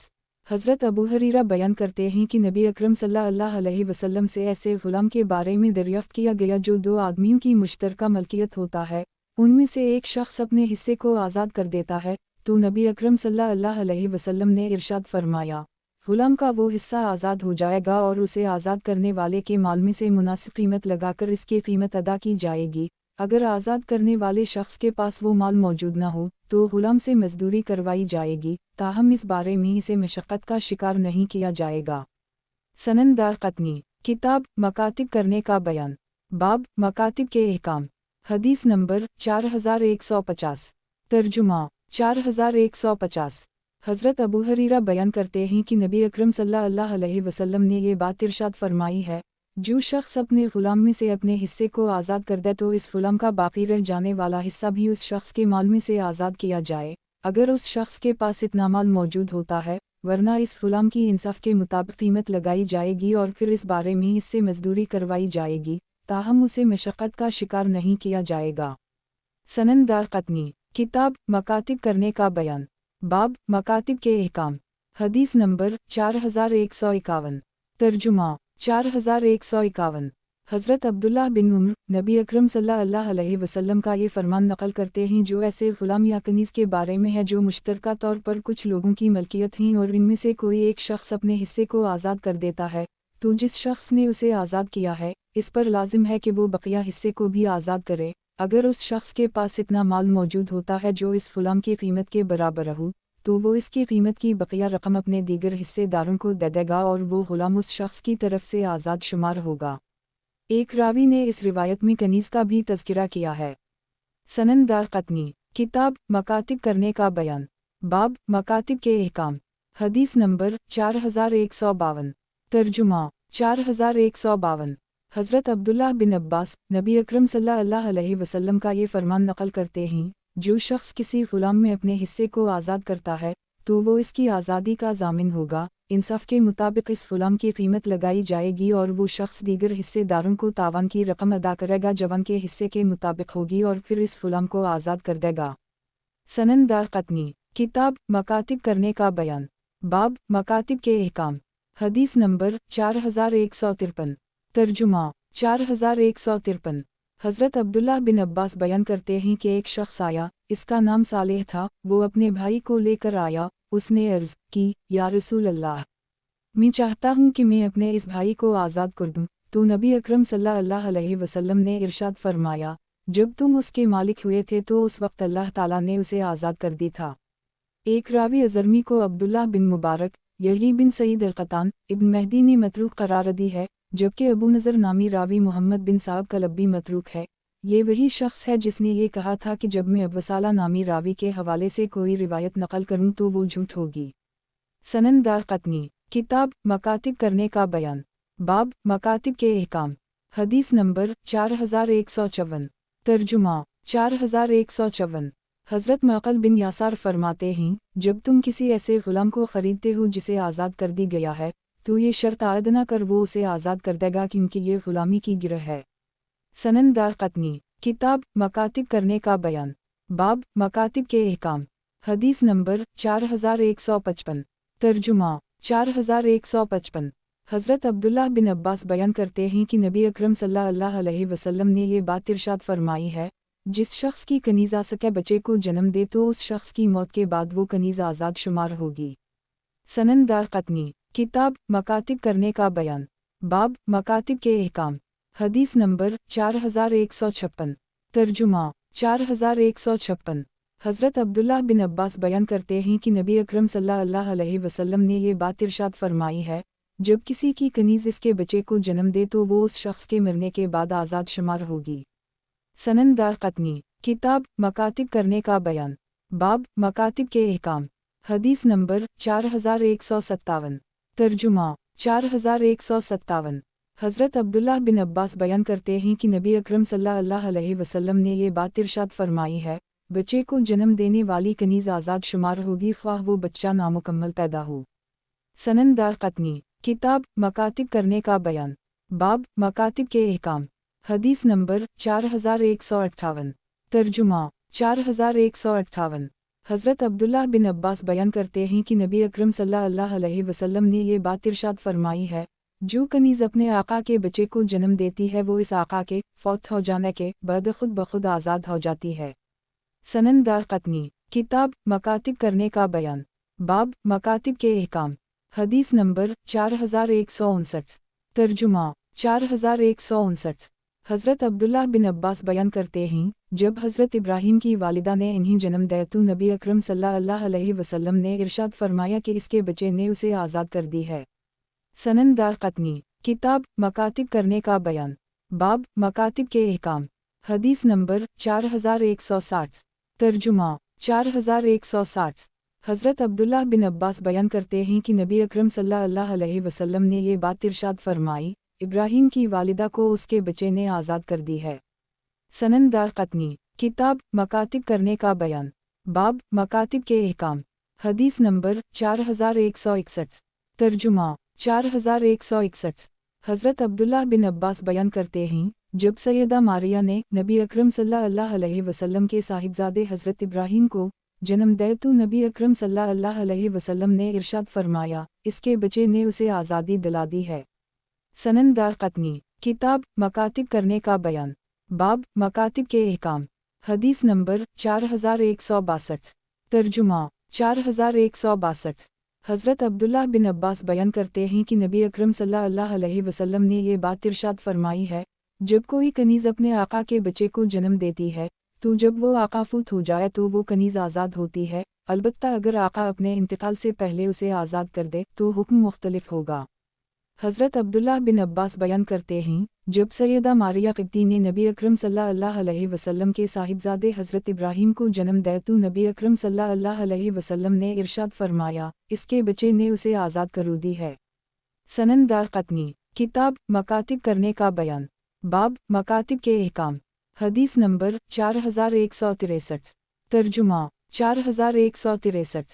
हज़रत अबू हरीरा बयान करते हैं कि नबी अकरम सल्लल्लाहु अलैहि वसल्लम से ऐसे ग़ुलाम के बारे में दरियाफ़्त किया गया जो 2 आदमियों की मुश्तरका मलकियत होता है, उनमें से एक शख्स अपने हिस्से को आज़ाद कर देता है, तो नबी अकरम सल्लल्लाहु अलैहि वसल्लम ने इरशाद फरमाया, ग़ुलाम का वो हिस्सा आज़ाद हो जाएगा और उसे आज़ाद करने वाले के माल में से मुनासिब कीमत लगाकर इसकी कीमत अदा की जाएगी। अगर आज़ाद करने वाले शख्स के पास वो माल मौजूद न हो तो ग़ुलाम से मजदूरी करवाई जाएगी, ताहम इस बारे में इसे मशक्क़त का शिकार नहीं किया जाएगा। सनन दारक़ुतनी, किताब मकातिब करने का बयान, बाब मकातिब के अहकाम। हदीस नंबर 4150। तर्जुमा 4150। हज़रत अबू हरीरा बयान करते हैं कि नबी अकरम सल्लल्लाहु अलैहि वसल्लम ने ये बात इरशाद फरमाई है, जो शख्स अपने ग़ुलाम में से अपने हिस्से को आज़ाद कर दे तो इस ग़ुलाम का बाकी रह जाने वाला हिस्सा भी उस शख्स के माल में से आज़ाद किया जाए, अगर उस शख्स के पास इतना माल मौजूद होता है, वरना इस ग़ुलाम की इंसाफ के मुताबिक कीमत लगाई जाएगी और फिर इस बारे में इससे मजदूरी करवाई जाएगी, ताहम उसे मशक्क़त का शिकार नहीं किया जाएगा। सनन दारक़ुतनी, किताब मकातिब करने का बयान, बाब मकातिब के अहकाम। हदीस नंबर 4151। तर्जुमा 4151। हज़रत अब्दुल्लाह बिन उम्र नबी अकरम सल्लल्लाहु अलैहि वसल्लम का ये फरमान नक़ल करते हैं, जो ऐसे ग़ुलाम या कनीज़ के बारे में है जो मुश्तरका तौर पर कुछ लोगों की मलकियत हैं और इनमें से कोई एक शख्स अपने हिस्से को आज़ाद कर देता है, तो जिस शख्स ने उसे आज़ाद किया है, इस पर लाजिम है कि वो बकिया हिस्से को भी आज़ाद करे। अगर उस शख्स के पास इतना माल मौजूद होता है जो इस ग़ुलाम की कीमत के बराबर हो, तो वो इसकी कीमत की बकिया रकम अपने दीगर हिस्सेदारों को दे देगा और वो ग़ुलाम उस शख्स की तरफ से आज़ाद शुमार होगा। एक रावी ने इस रिवायत में कनीज़ का भी तज़किरा किया है। सनन दारक़ुतनी, किताब मकातिब करने का बयान, बाब मकातिब के अहकाम। हदीस नंबर 4152। तर्जुमा 4152। हज़रत अब्दुल्लाह बिन अब्बास नबी अकरम सल्लल्लाहु अलैहि वसल्लम का ये फरमान नक़ल करते हैं, जो शख्स किसी ग़ुलाम में अपने हिस्से को आज़ाद करता है, तो वो इसकी आज़ादी का ज़ामिन होगा, इंसाफ के मुताबिक इस ग़ुलाम की कीमत लगाई जाएगी और वो शख्स दीगर हिस्सेदारों को तावान की रकम अदा करेगा जवान के हिस्से के मुताबिक होगी और फिर इस ग़ुलाम को आज़ाद कर देगा। सनन दारक़ुतनी, किताब मकातिब करने का बयान, बाब मकातिब के अहकाम। हदीस नंबर 4153। तर्जुमा 4153। हज़रत अब्दुल्लाह बिन अब्बास बयान करते हैं कि एक शख्स आया, इसका नाम सालेह था, वो अपने भाई को लेकर आया, उसने अर्ज़ की, या रसूल अल्लाह, मैं चाहता हूँ कि मैं अपने इस भाई को आज़ाद कर दूँ, तो नबी अकरम सल्लल्लाहु अलैहि वसल्लम ने इरशाद फरमाया, जब तुम उसके मालिक हुए थे तो उस वक्त अल्लाह ताला ने उसे आज़ाद कर दी था। एक रावी अज़रमी को अब्दुल्लाह बिन मुबारक, यही बिन सईद अल-क़तान इब्न महदी ने मतरूक करार दी है, जबकि अबू नज़र नामी रावी मोहम्मद बिन साहब कलब्बी मतरूक है। ये वही शख्स है जिसने ये कहा था कि जब मैं अब्वसाला नामी रावी के हवाले से कोई रिवायत नकल करूँ तो वो झूठ होगी। सनन दारक़ुतनी, किताब मकातिब करने का बयान, बाब मकातिब के अहकाम। हदीस नंबर 4154। तर्जुमा 4154। हज़रत मक़ल बिन यासार फरमाते हैं, जब तुम किसी ऐसे ग़ुलाम को ख़रीदते हो जिसे आज़ाद कर दी गया है, तो ये शर्त आयद न कर वो उसे आज़ाद कर देगा क्योंकि ये ग़ुलामी की गिरह है। सनन दारक़ुतनी, किताब मकातिब करने का बयान, बाब मकातिब के अहकाम। हदीस नंबर 4155। तर्जुमा 4155। हज़रत अब्दुल्लाह बिन अब्बास बयान करते हैं कि नबी अकरम सल्लल्लाहु अलैहि वसल्लम ने ये बात इरशाद फरमाई है, जिस शख्स की कनीज़ आ सके बच्चे को जन्म दे तो उस शख्स की मौत के बाद वो कनीज़ आज़ाद शुमार होगी। सनन दारक़ुतनी, किताब मकातिब करने का बयान, बाब मकातिब के अहकाम। हदीस नंबर 4156। तर्जुमा 4156। हज़रत अब्दुल्लाह बिन अब्बास बयान करते हैं कि नबी अकरम सल्लल्लाहु अलैहि वसल्लम ने ये बात इरशाद फरमाई है, जब किसी की कनीज़ इसके बच्चे को जन्म दे तो वो उस शख्स के मरने के बाद आज़ाद शुमार होगी। सनन दारक़ुतनी, किताब मकातिब करने का बयान, बाब मकातिब के अहकाम। हदीस नंबर 4157। तर्जुमा 4157। हज़रत अब्दुल्लाह बिन अब्बास बयान करते हैं कि नबी अकरम सल्लल्लाहु अलैहि वसल्लम ने ये बात इरशाद फरमाई है, बच्चे को जन्म देने वाली कनीज़ आज़ाद शुमार होगी ख्वाह वो बच्चा नामुकम्मल पैदा हो। सनन दारक़ुतनी, किताब मकातिब करने का बयान, बाब मकातिब के अहकाम। हदीस नंबर 4158। तर्जुमा 4158। حضرت عبداللہ بن عباس بیان کرتے ہیں کہ نبی اکرم صلی اللہ علیہ وسلم نے یہ بات ارشاد فرمائی ہے، جو کنیز اپنے آقا کے بچے کو جنم دیتی ہے وہ اس آقا کے فوت ہو جانے کے بعد خود بخود آزاد ہو جاتی ہے۔ سنن دارقطنی، کتاب مکاتب کرنے کا بیان، باب مکاتب کے احکام، حدیث نمبر 4159۔ ترجمہ 4159۔ حضرت عبداللہ بن عباس بیان کرتے ہیں، جب حضرت ابراہیم کی والدہ نے انہیں جنم دیا تو نبی اکرم صلی اللہ علیہ وسلم نے ارشاد فرمایا کہ اس کے بچے نے اسے آزاد کر دی ہے۔ سنن دارقطنی، کتاب مکاتب کرنے کا بیان، باب مکاتب کے احکام، حدیث نمبر 4160۔ ترجمہ 4160۔ حضرت عبداللہ بن عباس بیان کرتے ہیں کہ نبی اکرم صلی اللہ علیہ وسلم نے یہ بات ارشاد فرمائی، ابراہیم کی والدہ کو اس کے بچے نے آزاد کر دی ہے۔ سنن دارقطنی، کتاب مکاتب کرنے کا بیان، باب مکاتب کے احکام، حدیث نمبر 4161۔ ترجمہ 4161۔ حضرت عبداللہ بن عباس بیان کرتے ہیں، جب سیدہ ماریہ نے نبی اکرم صلی اللہ علیہ وسلم کے صاحبزادے حضرت ابراہیم کو جنم دیا تو نبی اکرم صلی اللہ علیہ وسلم نے ارشاد فرمایا، اس کے بچے نے اسے آزادی دلا دی ہے۔ سنن دارقطنی، کتاب مکاتب کرنے کا بیان، باب مکاتب کے احکام، حدیث نمبر 4162۔ ترجمہ 4162۔ حضرت عبداللہ بن عباس بیان کرتے ہیں کہ نبی اکرم صلی اللہ علیہ وسلم نے یہ بات ارشاد فرمائی ہے، جب کوئی کنیز اپنے آقا کے بچے کو جنم دیتی ہے تو جب وہ آقا فوت ہو جائے تو وہ کنیز آزاد ہوتی ہے، البتہ اگر آقا اپنے انتقال سے پہلے اسے آزاد کر دے تو حکم مختلف ہوگا۔ حضرت عبداللہ بن عباس بیان کرتے ہیں، جب سیدہ ماریہ قبطی نے نبی اکرم صلی اللہ علیہ وسلم کے صاحبزادے حضرت ابراہیم کو جنم دیا تو نبی اکرم صلی اللہ علیہ وسلم نے ارشاد فرمایا، اس کے بچے نے اسے آزاد کرو دی ہے۔ سنن دارقطنی، کتاب مکاتب کرنے کا بیان، باب مکاتب کے احکام، حدیث نمبر 4163۔ ترجمہ 4163۔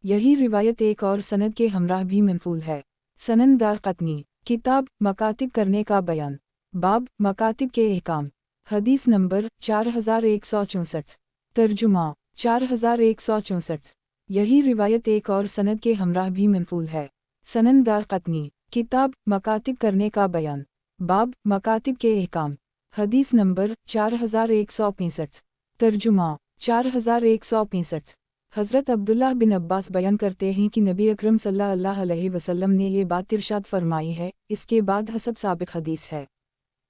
یہی روایت ایک اور سند کے ہمراہ بھی منقول ہے۔ سنن دارقطنی، کتاب مکاتب کرنے کا بیان، باب مکاتب کے احکام، حدیث نمبر 4164۔ ترجمہ 4164۔ یہی روایت ایک اور سند کے ہمراہ بھی منقول ہے۔ سنن دارقطنی، کتاب مکاتب کرنے کا بیان، باب مکاتب کے احکام، حدیث نمبر 4165۔ ترجمہ 4165۔ حضرت عبداللہ بن عباس بیان کرتے ہیں کہ نبی اکرم صلی اللہ علیہ وسلم نے یہ بات ارشاد فرمائی ہے، اس کے بعد حسب سابق حدیث ہے۔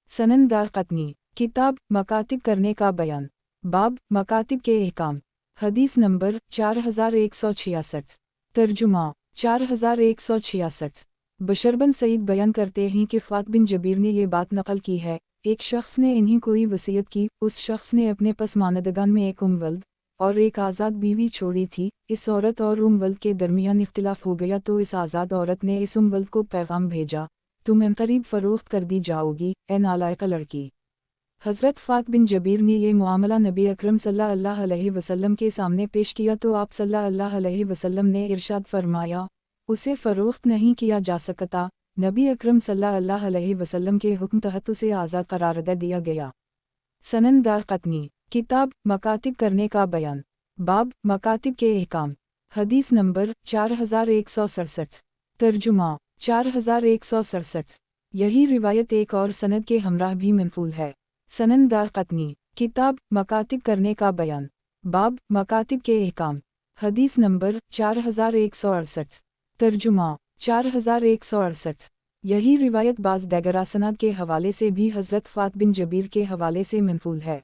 سنن دارقطنی، کتاب مکاتب کرنے کا بیان، باب مکاتب کے احکام، حدیث نمبر 4166۔ ترجمہ 4166۔ بشر بن سعید بیان کرتے ہیں کہ فات بن جبیر نے یہ بات نقل کی ہے، ایک شخص نے انہیں کوئی وصیت کی، اس شخص نے اپنے پسماندگان میں ایک ولد اور ایک آزاد بیوی چھوڑی تھی، اس عورت اور ولد کے درمیان اختلاف ہو گیا تو اس آزاد عورت نے اس ولد کو پیغام بھیجا، تم عنقریب فروخت کر دی جاؤ گی، اے نالائق لڑکی۔ حضرت فات بن جبیر نے یہ معاملہ نبی اکرم صلی اللہ علیہ وسلم کے سامنے پیش کیا تو آپ صلی اللہ علیہ وسلم نے ارشاد فرمایا، اسے فروخت نہیں کیا جا سکتا، نبی اکرم صلی اللہ علیہ وسلم کے حکم تحت اسے آزاد قرار دے دیا گیا۔ سنن دارقطنی، کتاب مکاتب کرنے کا بیان، باب مکاتب کے احکام، حدیث نمبر 4167۔ ترجمہ 4167۔ یہی روایت ایک اور سند کے ہمراہ بھی منقول ہے۔ سنن دارقطنی، کتاب مکاتب کرنے کا بیان، باب مکاتب کے احکام، حدیث نمبر 4168۔ ترجمہ 4168۔ یہی روایت بعض دیگر اسناد کے حوالے سے بھی حضرت فات بن جبیر کے حوالے سے منقول ہے۔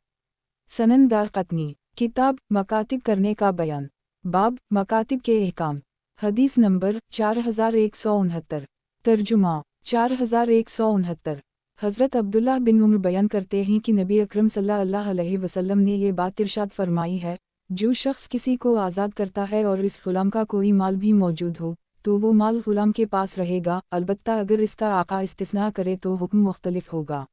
سنن دارقطنی، کتاب مکاتب کرنے کا بیان، باب مکاتب کے احکام، حدیث نمبر 4169۔ ترجمہ 4169۔ حضرت عبداللہ بن عمر بیان کرتے ہیں کہ نبی اکرم صلی اللہ علیہ وسلم نے یہ بات ارشاد فرمائی ہے، جو شخص کسی کو آزاد کرتا ہے اور اس غلام کا کوئی مال بھی موجود ہو تو وہ مال غلام کے پاس رہے گا، البتہ اگر اس کا آقا استثناء کرے تو حکم مختلف ہوگا۔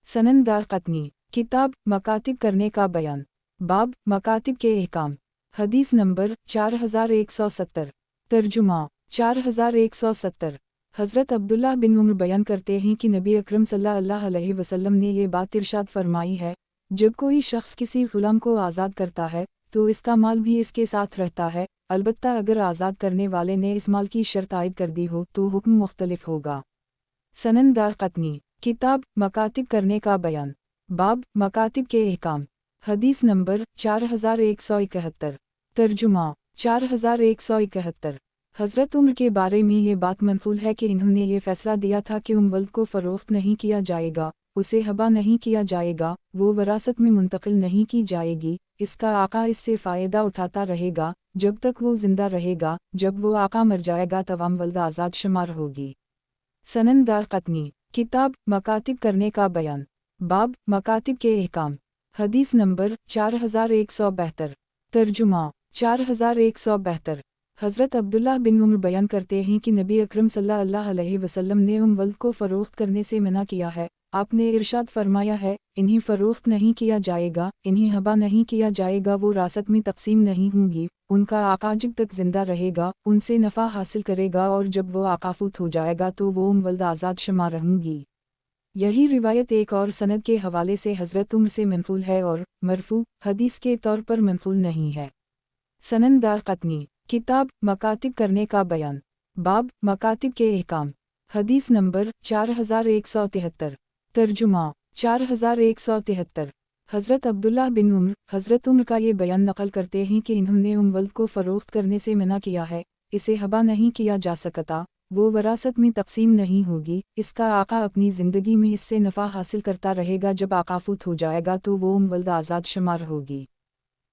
سنن دارقطنی، کتاب مکاتب کرنے کا بیان، باب مکاتب کے احکام، حدیث نمبر 4170۔ ترجمہ 4170۔ حضرت عبداللہ بن عمر بیان کرتے ہیں کہ نبی اکرم صلی اللہ علیہ وسلم نے یہ بات ارشاد فرمائی ہے، جب کوئی شخص کسی غلام کو آزاد کرتا ہے تو اس کا مال بھی اس کے ساتھ رہتا ہے، البتہ اگر آزاد کرنے والے نے اس مال کی شرط عائد کر دی ہو تو حکم مختلف ہوگا۔ سنن دارقطنی، کتاب مکاتب کرنے کا بیان، باب مکاتب کے احکام، حدیث نمبر 4171، ترجمہ 4171۔ حضرت عمر کے بارے میں یہ بات منقول ہے کہ انہوں نے یہ فیصلہ دیا تھا کہ ولد کو فروخت نہیں کیا جائے گا، اسے ہبہ نہیں کیا جائے گا، وہ وراثت میں منتقل نہیں کی جائے گی، اس کا آقا اس سے فائدہ اٹھاتا رہے گا جب تک وہ زندہ رہے گا، جب وہ آقا مر جائے گا تمام ولد آزاد شمار ہوگی۔ سنن دارقطنی، کتاب مکاتب کرنے کا بیان، باب مکاتب کے احکام، حدیث نمبر 4172، ترجمہ 4172۔ حضرت عبداللہ بن عمر بیان کرتے ہیں کہ نبی اکرم صلی اللہ علیہ وسلم نے ولد کو فروخت کرنے سے منع کیا ہے۔ آپ نے ارشاد فرمایا ہے، انہیں فروخت نہیں کیا جائے گا، انہیں ہبہ نہیں کیا جائے گا، وہ وراثت میں تقسیم نہیں ہوں گی، ان کا آقا جب تک زندہ رہے گا ان سے نفع حاصل کرے گا، اور جب وہ آقا فوت ہو جائے گا تو وہ ولد آزاد شمار رہیں گی۔ یہی روایت ایک اور سند کے حوالے سے حضرت عمر سے منقول ہے اور مرفوع حدیث کے طور پر منقول نہیں ہے۔ سنن دارقطنی، کتاب مکاتب کرنے کا بیان، باب مکاتب کے احکام، حدیث نمبر 4173، ترجمہ 4173۔ حضرت عبداللہ بن عمر حضرت عمر کا یہ بیان نقل کرتے ہیں کہ انہوں نے ولد کو فروخت کرنے سے منع کیا ہے، اسے ہبہ نہیں کیا جا سکتا، وہ وراثت میں تقسیم نہیں ہوگی، اس کا آقا اپنی زندگی میں اس سے نفع حاصل کرتا رہے گا، جب آقا فوت ہو جائے گا تو وہ ولد آزاد شمار ہوگی۔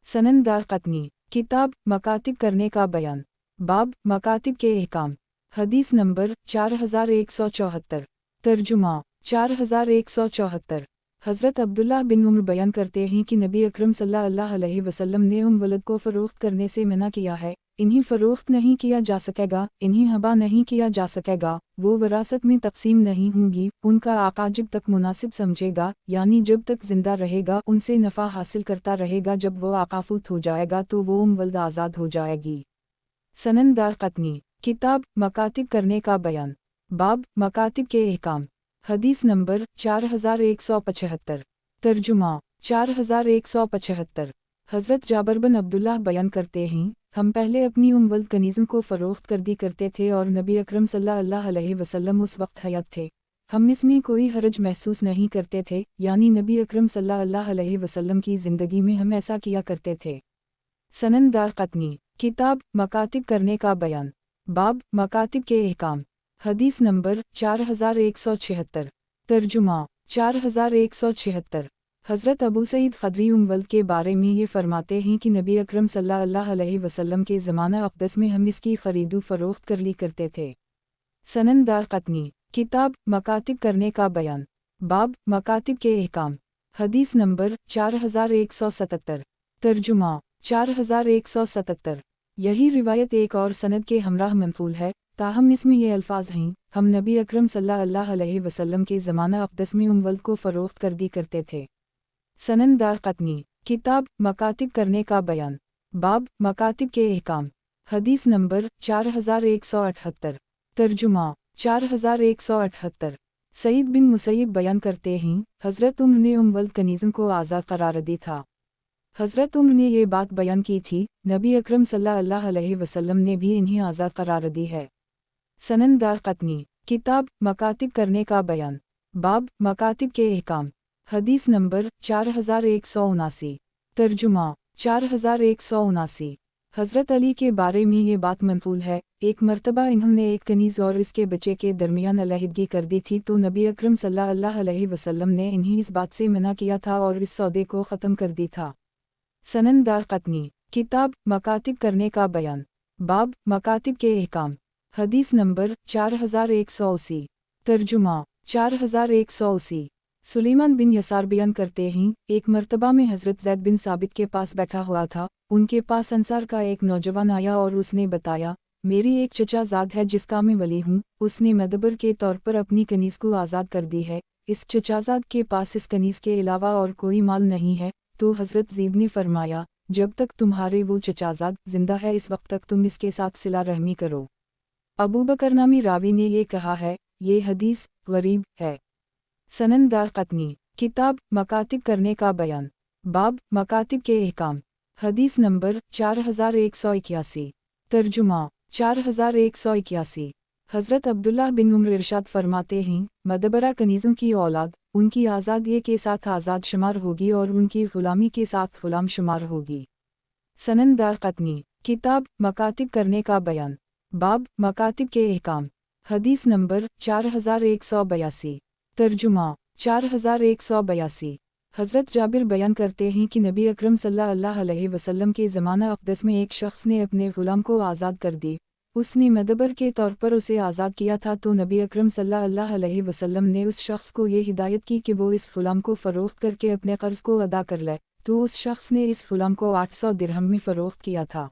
سنن دارقطنی، کتاب مکاتب کرنے کا بیان، باب مکاتب کے احکام، حدیث نمبر 4174، ترجمہ 4174۔ حضرت عبداللہ بن عمر بیان کرتے ہیں کہ نبی اکرم صلی اللہ علیہ وسلم نے ولد کو فروخت کرنے سے منع کیا ہے، انہیں فروخت نہیں کیا جا سکے گا، انہیں ہبہ نہیں کیا جا سکے گا، وہ وراثت میں تقسیم نہیں ہوں گی، ان کا آقا جب تک مناسب سمجھے گا، یعنی جب تک زندہ رہے گا ان سے نفع حاصل کرتا رہے گا، جب وہ آقا فوت ہو جائے گا تو وہ ولد آزاد ہو جائے گی۔ سنن دارقطنی، کتاب مکاتب کرنے کا بیان، باب مکاتب کے احکام، حدیث نمبر 4175، ترجمہ 4175۔ حضرت جابر بن عبداللہ بیان کرتے ہیں، ہم پہلے اپنی ولد کنیزوں کو فروخت کر دی کرتے تھے اور نبی اکرم صلی اللہ علیہ وسلم اس وقت حیات تھے، ہم اس میں کوئی حرج محسوس نہیں کرتے تھے، یعنی نبی اکرم صلی اللہ علیہ وسلم کی زندگی میں ہم ایسا کیا کرتے تھے۔ سنن دارقطنی، کتاب مکاتب کرنے کا بیان، باب مکاتب کے احکام، حدیث نمبر 4176، ترجمہ 4176۔ حضرت ابو سعید خدری ولد کے بارے میں یہ فرماتے ہیں کہ نبی اکرم صلی اللہ علیہ وسلم کے زمانہ اقدس میں ہم اس کی خرید و فروخت کر لی کرتے تھے۔ سنن دارقطنی، کتاب مکاتب کرنے کا بیان، باب مکاتب کے احکام، حدیث نمبر 4177، ترجمہ 4177۔ یہی روایت ایک اور سند کے ہمراہ منقول ہے، تاہم اس میں یہ الفاظ ہیں، ہم نبی اکرم صلی اللہ علیہ وسلم کے زمانہ اقدس میں ولد کو فروخت کر دی کرتے تھے۔ سنن دارقطنی، کتاب مکاتب کرنے کا بیان، باب مکاتب کے احکام، حدیث نمبر 4178، ترجمہ 4178۔ سعید بن مسیب بیان کرتے ہیں، حضرت عمر نے ولد کنیزوں کو آزاد قرار دی تھا۔ حضرت عمر نے یہ بات بیان کی تھی، نبی اکرم صلی اللہ علیہ وسلم نے بھی انہیں آزاد قرار دی ہے۔ سنن دارقطنی، کتاب مکاتب کرنے کا بیان، باب مکاتب کے احکام، حدیث نمبر 4179، ترجمہ 4179۔ حضرت علی کے بارے میں یہ بات منقول ہے، ایک مرتبہ انہوں نے ایک کنیز اور اس کے بچے کے درمیان علیحدگی کر دی تھی تو نبی اکرم صلی اللہ علیہ وسلم نے انہیں اس بات سے منع کیا تھا اور اس سودے کو ختم کر دی تھا۔ سنن دارقطنی، کتاب مکاتب کرنے کا بیان، باب مکاتب کے احکام، حدیث نمبر 4180، ترجمہ 4180۔ سلیمان بن یسار بیان کرتے ہیں، ایک مرتبہ میں حضرت زید بن ثابت کے پاس بیٹھا ہوا تھا، ان کے پاس انصار کا ایک نوجوان آیا اور اس نے بتایا، میری ایک چچا زاد ہے جس کا میں ولی ہوں، اس نے مدبر کے طور پر اپنی کنیز کو آزاد کر دی ہے، اس چچا زاد کے پاس اس کنیز کے علاوہ اور کوئی مال نہیں ہے، تو حضرت زید نے فرمایا، جب تک تمہارے وہ چچا زاد زندہ ہے اس وقت تک تم اس کے ساتھ صلہ رحمی کرو۔ ابو بکر نامی راوی نے یہ کہا ہے، یہ حدیث غریب ہے۔ سنن دارقطنی، کتاب مکاتب کرنے کا بیان، باب مکاتب کے احکام، حدیث نمبر 4181۔ ترجمہ 4181۔ حضرت عبداللہ بن عمر ارشاد فرماتے ہیں، مدبرہ کنیزوں کی اولاد ان کی آزادی کے ساتھ آزاد شمار ہوگی اور ان کی غلامی کے ساتھ غلام شمار ہوگی۔ سنن دارقطنی۔ کتاب مکاتب کرنے کا بیان، باب مکاتب کے احکام۔ حدیث نمبر 4182۔ ترجمہ 4182۔ حضرت جابر بیان کرتے ہیں کہ نبی اکرم صلی اللہ علیہ وسلم کے زمانہ اقدس میں ایک شخص نے اپنے غلام کو آزاد کر دی۔ اس نے مدبر کے طور پر اسے آزاد کیا تھا تو نبی اکرم صلی اللہ علیہ وسلم نے اس شخص کو یہ ہدایت کی کہ وہ اس غلام کو فروخت کر کے اپنے قرض کو ادا کر لے، تو اس شخص نے اس غلام کو 800 درہم میں فروخت کیا تھا۔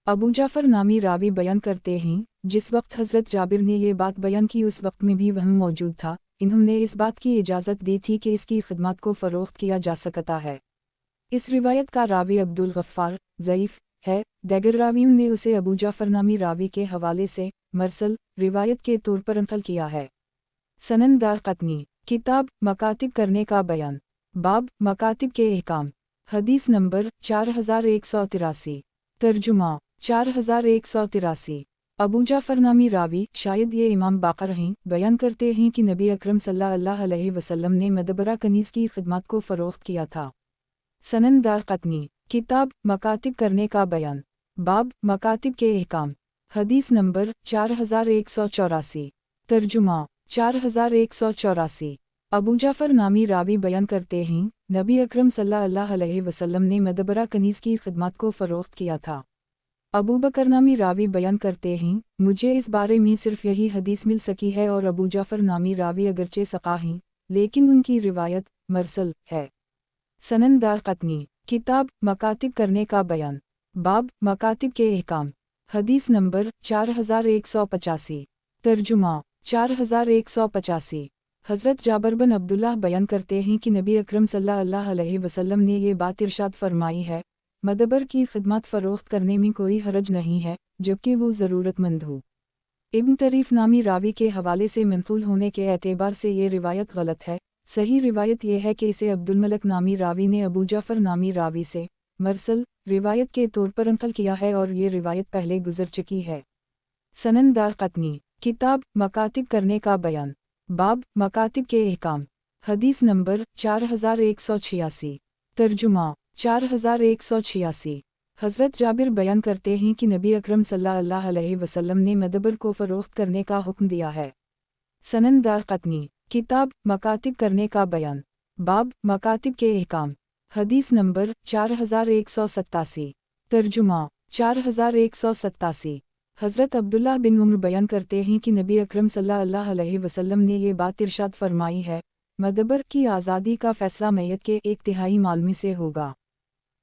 ابو جعفر نامی راوی بیان کرتے ہیں، جس وقت حضرت جابر نے یہ بات بیان کی اس وقت میں بھی وہم موجود تھا، انہوں نے اس بات کی اجازت دی تھی کہ اس کی خدمات کو فروخت کیا جا سکتا ہے۔ اس روایت کا راوی عبدالغفار ضعیف ہے، دیگر راویوں نے اسے ابو جعفر نامی راوی کے حوالے سے مرسل روایت کے طور پر نقل کیا ہے۔ سنن دارقطنی۔ کتاب مکاتب کرنے کا بیان، باب مکاتب کے احکام۔ حدیث نمبر 4183۔ ترجمہ 4183۔ ابو جعفر نامی راوی، شاید یہ امام باقر ہیں، بیان کرتے ہیں کہ نبی اکرم صلی اللہ علیہ وسلم نے مدبرہ کنیز کی خدمات کو فروخت کیا تھا۔ سنن دارقطنی۔ کتاب مکاتب کرنے کا بیان، باب مکاتب کے احکام۔ حدیث نمبر 4184۔ ترجمہ 4184۔ ابو جعفر نامی راوی بیان کرتے ہیں، نبی اکرم صلی اللہ علیہ وسلم نے مدبرہ کنیز کی خدمات کو فروخت کیا تھا۔ ابو بکر نامی راوی بیان کرتے ہیں، مجھے اس بارے میں صرف یہی حدیث مل سکی ہے اور ابو جعفر نامی راوی اگرچہ ثقہ ہیں، لیکن ان کی روایت مرسل ہے۔ سنن دارقطنی۔ کتاب مکاتب کرنے کا بیان، باب مکاتب کے احکام۔ حدیث نمبر 4185۔ ترجمہ 4185۔ حضرت جابر بن عبداللہ بیان کرتے ہیں کہ نبی اکرم صلی اللہ علیہ وسلم نے یہ بات ارشاد فرمائی ہے، مدبر کی خدمات فروخت کرنے میں کوئی حرج نہیں ہے، جبکہ وہ ضرورت مند ہو۔ ابن طریف نامی راوی کے حوالے سے منقول ہونے کے اعتبار سے یہ روایت غلط ہے۔ صحیح روایت یہ ہے کہ اسے عبدالملک نامی راوی نے ابو جعفر نامی راوی سے مرسل روایت کے طور پر نقل کیا ہے اور یہ روایت پہلے گزر چکی ہے۔ سنن دارقطنی۔ کتاب مکاتب کرنے کا بیان، باب مکاتب کے احکام۔ حدیث نمبر 4186۔ ترجمہ 4186۔ حضرت جابر بیان کرتے ہیں کہ نبی اکرم صلی اللہ علیہ وسلم نے مدبر کو فروخت کرنے کا حکم دیا ہے۔ سنن دارقطنی۔ کتاب مکاتب کرنے کا بیان، باب مکاتب کے احکام۔ حدیث نمبر 4187۔ ترجمہ 4187۔ حضرت عبداللہ بن عمر بیان کرتے ہیں کہ نبی اکرم صلی اللہ علیہ وسلم نے یہ بات ارشاد فرمائی ہے، مدبر کی آزادی کا فیصلہ میت کے 1/3 مال میں سے ہوگا۔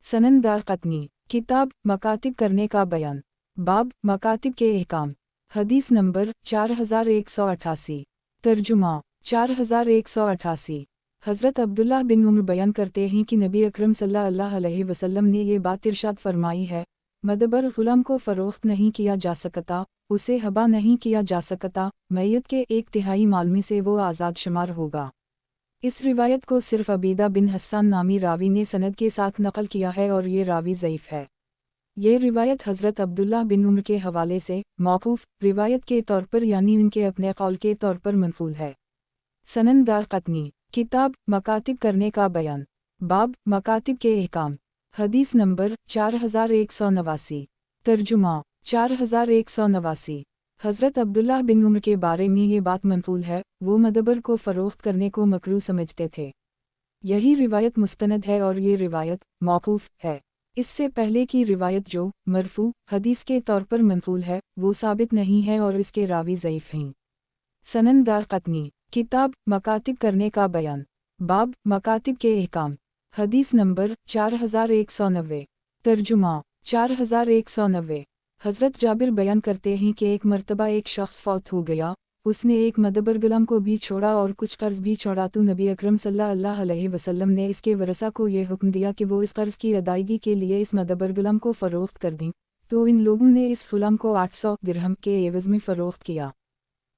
سنن دارقطنی۔ کتاب مکاتب کرنے کا بیان، باب مکاتب کے احکام۔ حدیث نمبر 4188۔ ترجمہ 4188۔ حضرت عبداللہ بن عمر بیان کرتے ہیں کہ نبی اکرم صلی اللہ علیہ وسلم نے یہ بات ارشاد فرمائی ہے، مدبر غلام کو فروخت نہیں کیا جا سکتا، اسے ہبا نہیں کیا جا سکتا، میت کے 1/3 مال میں سے وہ آزاد شمار ہوگا۔ اس روایت کو صرف عبیدہ بن حسان نامی راوی نے سند کے ساتھ نقل کیا ہے اور یہ راوی ضعیف ہے۔ یہ روایت حضرت عبداللہ بن عمر کے حوالے سے موقوف روایت کے طور پر یعنی ان کے اپنے قول کے طور پر منقول ہے۔ سنن دارقطنی۔ کتاب مکاتب کرنے کا بیان، باب مکاتب کے احکام۔ حدیث نمبر 4189۔ ترجمہ 4189۔ حضرت عبداللہ بن عمر کے بارے میں یہ بات منقول ہے، وہ مدبر کو فروخت کرنے کو مکروہ سمجھتے تھے۔ یہی روایت مستند ہے اور یہ روایت موقوف ہے۔ اس سے پہلے کی روایت جو مرفوع حدیث کے طور پر منقول ہے، وہ ثابت نہیں ہے اور اس کے راوی ضعیف ہیں۔ سنن دارقطنی۔ کتاب مکاتب کرنے کا بیان، باب مکاتب کے احکام۔ حدیث نمبر 4190۔ ترجمہ 4190۔ حضرت جابر بیان کرتے ہیں کہ ایک مرتبہ ایک شخص فوت ہو گیا، اس نے ایک مدبر غلام کو بھی چھوڑا اور کچھ قرض بھی چھوڑا تو نبی اکرم صلی اللہ علیہ وسلم نے اس کے ورثہ کو یہ حکم دیا کہ وہ اس قرض کی ادائیگی کے لیے اس مدبر غلام کو فروخت کر دیں، تو ان لوگوں نے اس غلام کو 800 درہم کے عوض میں فروخت کیا۔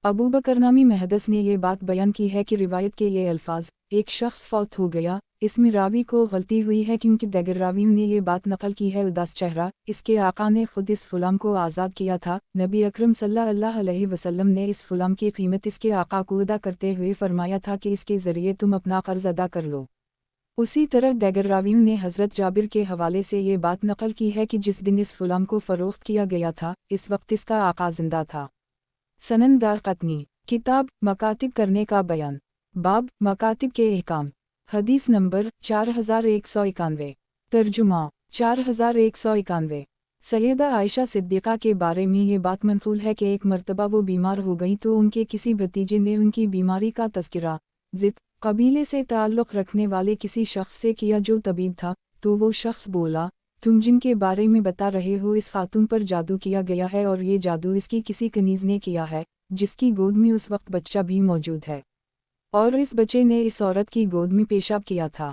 अबू बकर नामी महदस ने ये बात बयान की है कि रिवायत के ये अल्फाज, एक शख्स फौत हो गया, इसमें रावी को गलती हुई है क्योंकि दीगर रावियों ने ये बात नकल की है। उदास चेहरा, इसके आका ने खुद इस ग़ुलाम को आज़ाद किया था। नबी अकरम सल्लल्लाहु अलैहि वसल्लम ने इस ग़ुलाम की कीमत इसके आका को अदा करते हुए फरमाया था कि इसके ज़रिए तुम अपना क़र्ज़ अदा कर लो। उसी तरह दीगर रावियों ने हज़रत जाबिर के हवाले से ये बात नकल की है कि जिस दिन इस ग़ुलाम को फ़रोख्त किया गया था, इस वक्त इसका आका ज़िंदा था। सनन दारक़ुतनी, किताब मकातिब करने का बयान, बाब मकातिब के अहकाम, हदीस नंबर 4191। तर्जुमा 4191। सैयदा आयशा सिद्दीक़ा के बारे में ये बात मनक़ूल है कि एक मर्तबा वो बीमार हो गई तो उनके किसी भतीजे ने उनकी बीमारी का तज़किरा ज़िद कबीले से ताल्लुक़ रखने वाले किसी शख्स से किया जो तबीब था। तो वो शख्स बोला, तुम जिनके बारे में बता रहे हो इस खातून पर जादू किया गया है और ये जादू इसकी किसी कनीज़ ने किया है, जिसकी गोद में उस वक्त बच्चा भी मौजूद है, और इस बच्चे ने इस औरत की गोद में पेशाब किया था।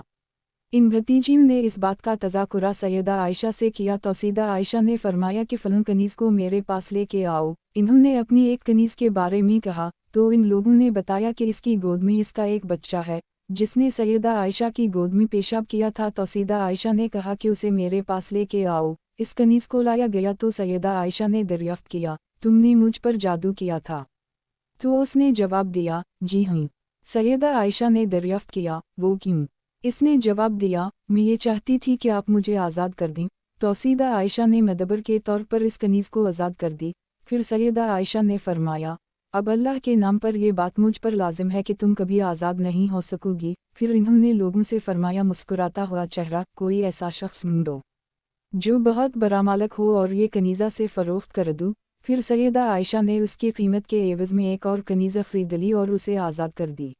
इन भतीजियों ने इस बात का तज़ाकुरा सैयदा आयशा से किया तो सैयदा आयशा ने फरमाया कि फ़लन कनीज़ को मेरे पास लेके आओ। इन्होंने अपनी एक कनीज़ के बारे में कहा तो इन लोगों ने बताया कि इसकी गोद में इसका एक बच्चा है, जिसने सैयदा आयशा की गोद में पेशाब किया था। तो सैयदा आयशा ने कहा कि उसे मेरे पास लेके आओ। इस कनीज़ को लाया गया तो सैयदा आयशा ने दरियाफ्त किया, तुमने मुझ पर जादू किया था? तो उसने जवाब दिया, जी हाँ। सैयदा आयशा ने दरियाफ्त किया, वो क्यों? इसने जवाब दिया, मैं ये चाहती थी कि आप मुझे आज़ाद कर दें। तो सैयदा आयशा ने मदबर के तौर पर इस कनीज़ को आज़ाद कर दी। फिर सैयदा आयशा ने फरमाया, अब अल्लाह के नाम पर यह बात मुझ पर लाजिम है कि तुम कभी आज़ाद नहीं हो सकोगी। फिर इन्होंने लोगों से फरमाया, मुस्कुराता हुआ चेहरा, कोई ऐसा शख्स ढूंढो जो बहुत बड़ा मालिक हो और ये कनीज़ा से फ़रोख्त कर दूँ। फिर सैयदा आयशा ने उसकी कीमत के एवज़ में एक और कनीज़ा ख़रीद ली और उसे आज़ाद कर दी।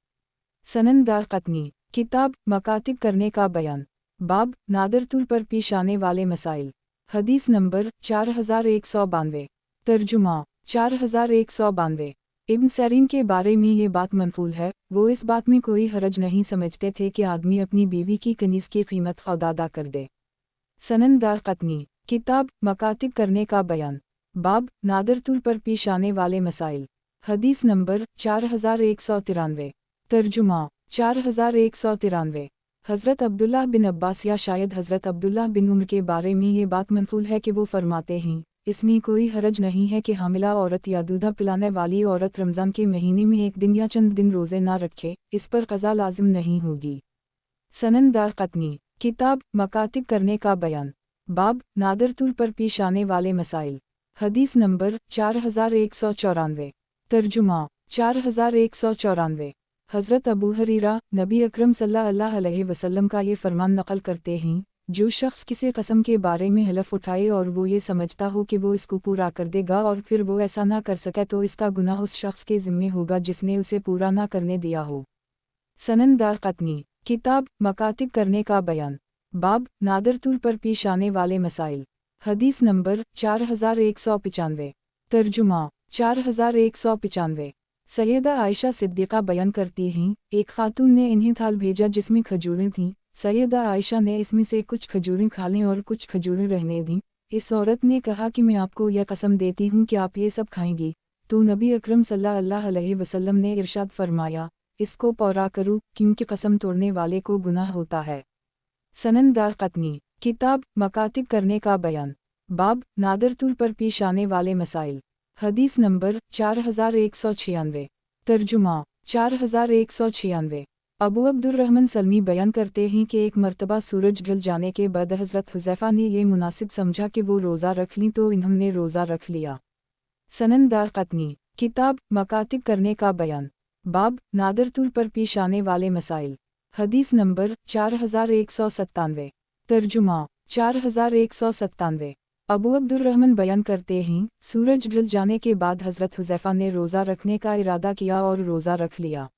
सनन दारक़ुतनी, किताब मकातिब करने का बयान, बाब नादर तौर पर पेश आने वाले मसाइल, हदीस नंबर 4192। तर्जुमा 4192। इब्न सरीन के बारे में ये बात मनक़ूल है, वो इस बात में कोई हरज नहीं समझते थे कि आदमी अपनी बीवी की कनीज़ की कीमत खुद अदा कर दे। सनन दारक़ुतनी, किताब मकातिब करने का बयान, बाब नादर तौर पर पेश आने वाले मसाइल, हदीस नंबर 4193। तर्जुमा 4193। हज़रत अब्दुल्लाह बिन अब्बास या शायद हज़रत अब्दुल्लाह बिन उमर के बारे में ये बात मनक़ूल है कि वो फरमाते हैं, इसमें कोई हरज नहीं है कि हामिला औरत या दूधा पिलाने वाली औरत रमज़ान के महीने में एक दिन या चंद दिन रोज़े ना रखे, इस पर क़ज़ा लाजिम नहीं होगी। सनन दारक़ुतनी, किताब मकातिब करने का बयान, बाब नादर तौर पर पेश आने वाले मसाइल, हदीस नंबर 4194। तर्जुमा 4194। हज़रत अबू हुरैरा नबी अकरम सल्लल्लाहु अलैहि वसल्लम का ये फरमान नकल करते हैं, जो शख्स किसी कसम के बारे में हलफ उठाए और वो ये समझता हो कि वो इसको पूरा कर देगा और फिर वो ऐसा ना कर सके तो इसका गुनाह उस शख्स के ज़िम्मे होगा जिसने उसे पूरा ना करने दिया हो। सनन दारक़ुतनी, किताब मकातिब करने का बयान, बाब नादर तौर पर पेश आने वाले मसाइल, हदीस नंबर 4195। तर्जुमा 4195। सैयदा आयशा सिद्दीक़ा बयान करती हैं, एक खातून ने इन्हें थाल भेजा जिसमें खजूरें थीं। सैयदा आयशा ने इसमें से कुछ खजूरें खा लें और कुछ खजूरें रहने दीं। इस औरत ने कहा कि मैं आपको यह कसम देती हूँ कि आप ये सब खाएंगी। तो नबी अकरम सल्लल्लाहु अलैहि वसल्लम ने इरशाद फरमाया, इसको पूरा करो क्योंकि कसम तोड़ने वाले को गुनाह होता है। सनन दारक़ुतनी, किताब मकातिब करने का बयान, बाब नादर तौर पर पेश आने वाले मसाइल, हदीस नंबर 4196। तर्जुमा 4196। अबू अब्दुर्रहमान सलमी बयान करते हैं कि एक मर्तबा सूरज ढल जाने के बाद हज़रत हुज़ैफ़ा ने ये मुनासिब समझा कि वो रोज़ा रख लीं तो इन्होंने रोज़ा रख लिया। सनन दारक़ुतनी, किताब मकातिब करने का बयान, बाब नादर तौर पर पेश आने वाले मसाइल, हदीस नंबर 4197। तर्जुमा 4197। अबू अब्दुर्रहमान बयान करते हैं, सूरज ढल जाने के बाद हज़रत हुज़ैफ़ा ने रोज़ा रखने का इरादा किया और रोज़ा रख लिया।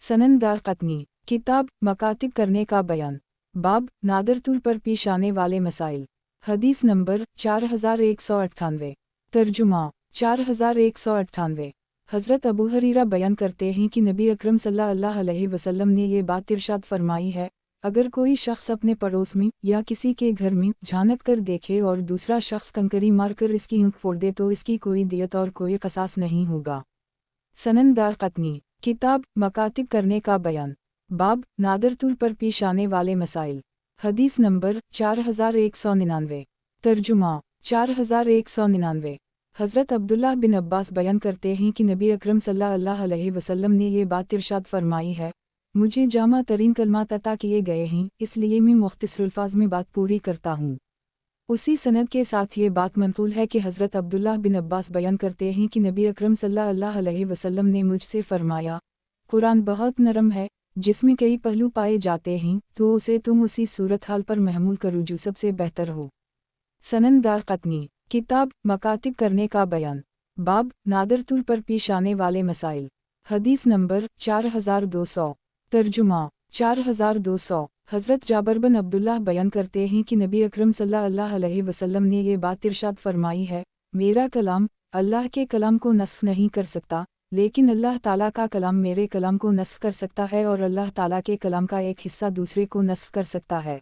सनन दारक़ुतनी, किताब मकातिब करने का बयान, बाब नादर तौर पर पेश आने वाले मसाइल, हदीस नंबर 4198। तर्जुमा 4198। हज़रत अबू हुरैरा बयान करते हैं कि नबी अकरम सल्लल्लाहु अलैहि वसल्लम ने ये बात इरशाद फरमाई है, अगर कोई शख्स अपने पड़ोस में या किसी के घर में झांक कर देखे और दूसरा शख्स कंकरी मारकर इसकी आँख फोड़ दे तो इसकी कोई दियत और कोई क़सास नहीं होगा। सनन दारक़तनी, किताब मकातिब करने का बयान, बाब नादर तौर पर पेश आने वाले मसाइल। हदीस नंबर 4199। तर्जुमा 4199। हज़रत अब्दुल्लाह बिन अब्बास बयान करते हैं कि नबी अकरम सल्लल्लाहु अलैहि वसल्लम ने ये बात इरशाद फरमाई है, मुझे जामा तरीन कलमात अता किए गए हैं, इसलिए मैं मुख्तसरुल्फाज में बात पूरी करता हूँ। उसी सनद के साथ ये बात मनक़ूल है कि हज़रत अब्दुल्लाह बिन अब्बास बयान करते हैं कि नबी अकरम सल्लल्लाहु अलैहि वसल्लम ने मुझसे फरमाया, कुरान बहुत नरम है, जिसमें कई पहलू पाए जाते हैं, तो उसे तुम उसी सूरत हाल पर महमूल करो जो सबसे बेहतर हो। सनन दारक़तनी, किताब मकातिब करने का बयान, बाब नादर तौर पर पेश आने वाले मसाइल। हदीस नंबर 4200। तर्जुमा 4200। हज़रत जाबर बिन अब्दुल्लाह बयान करते हैं कि नबी अकरम सल्लल्लाहु अलैहि वसल्लम ने ये बात इरशाद फरमाई है, मेरा कलाम अल्लाह के कलाम को नस्फ़ नहीं कर सकता, लेकिन अल्लाह ताला का कलाम मेरे कलाम को नस्फ़ कर सकता है और अल्लाह ताला के कलाम का एक हिस्सा दूसरे को नस्फ़ कर सकता है।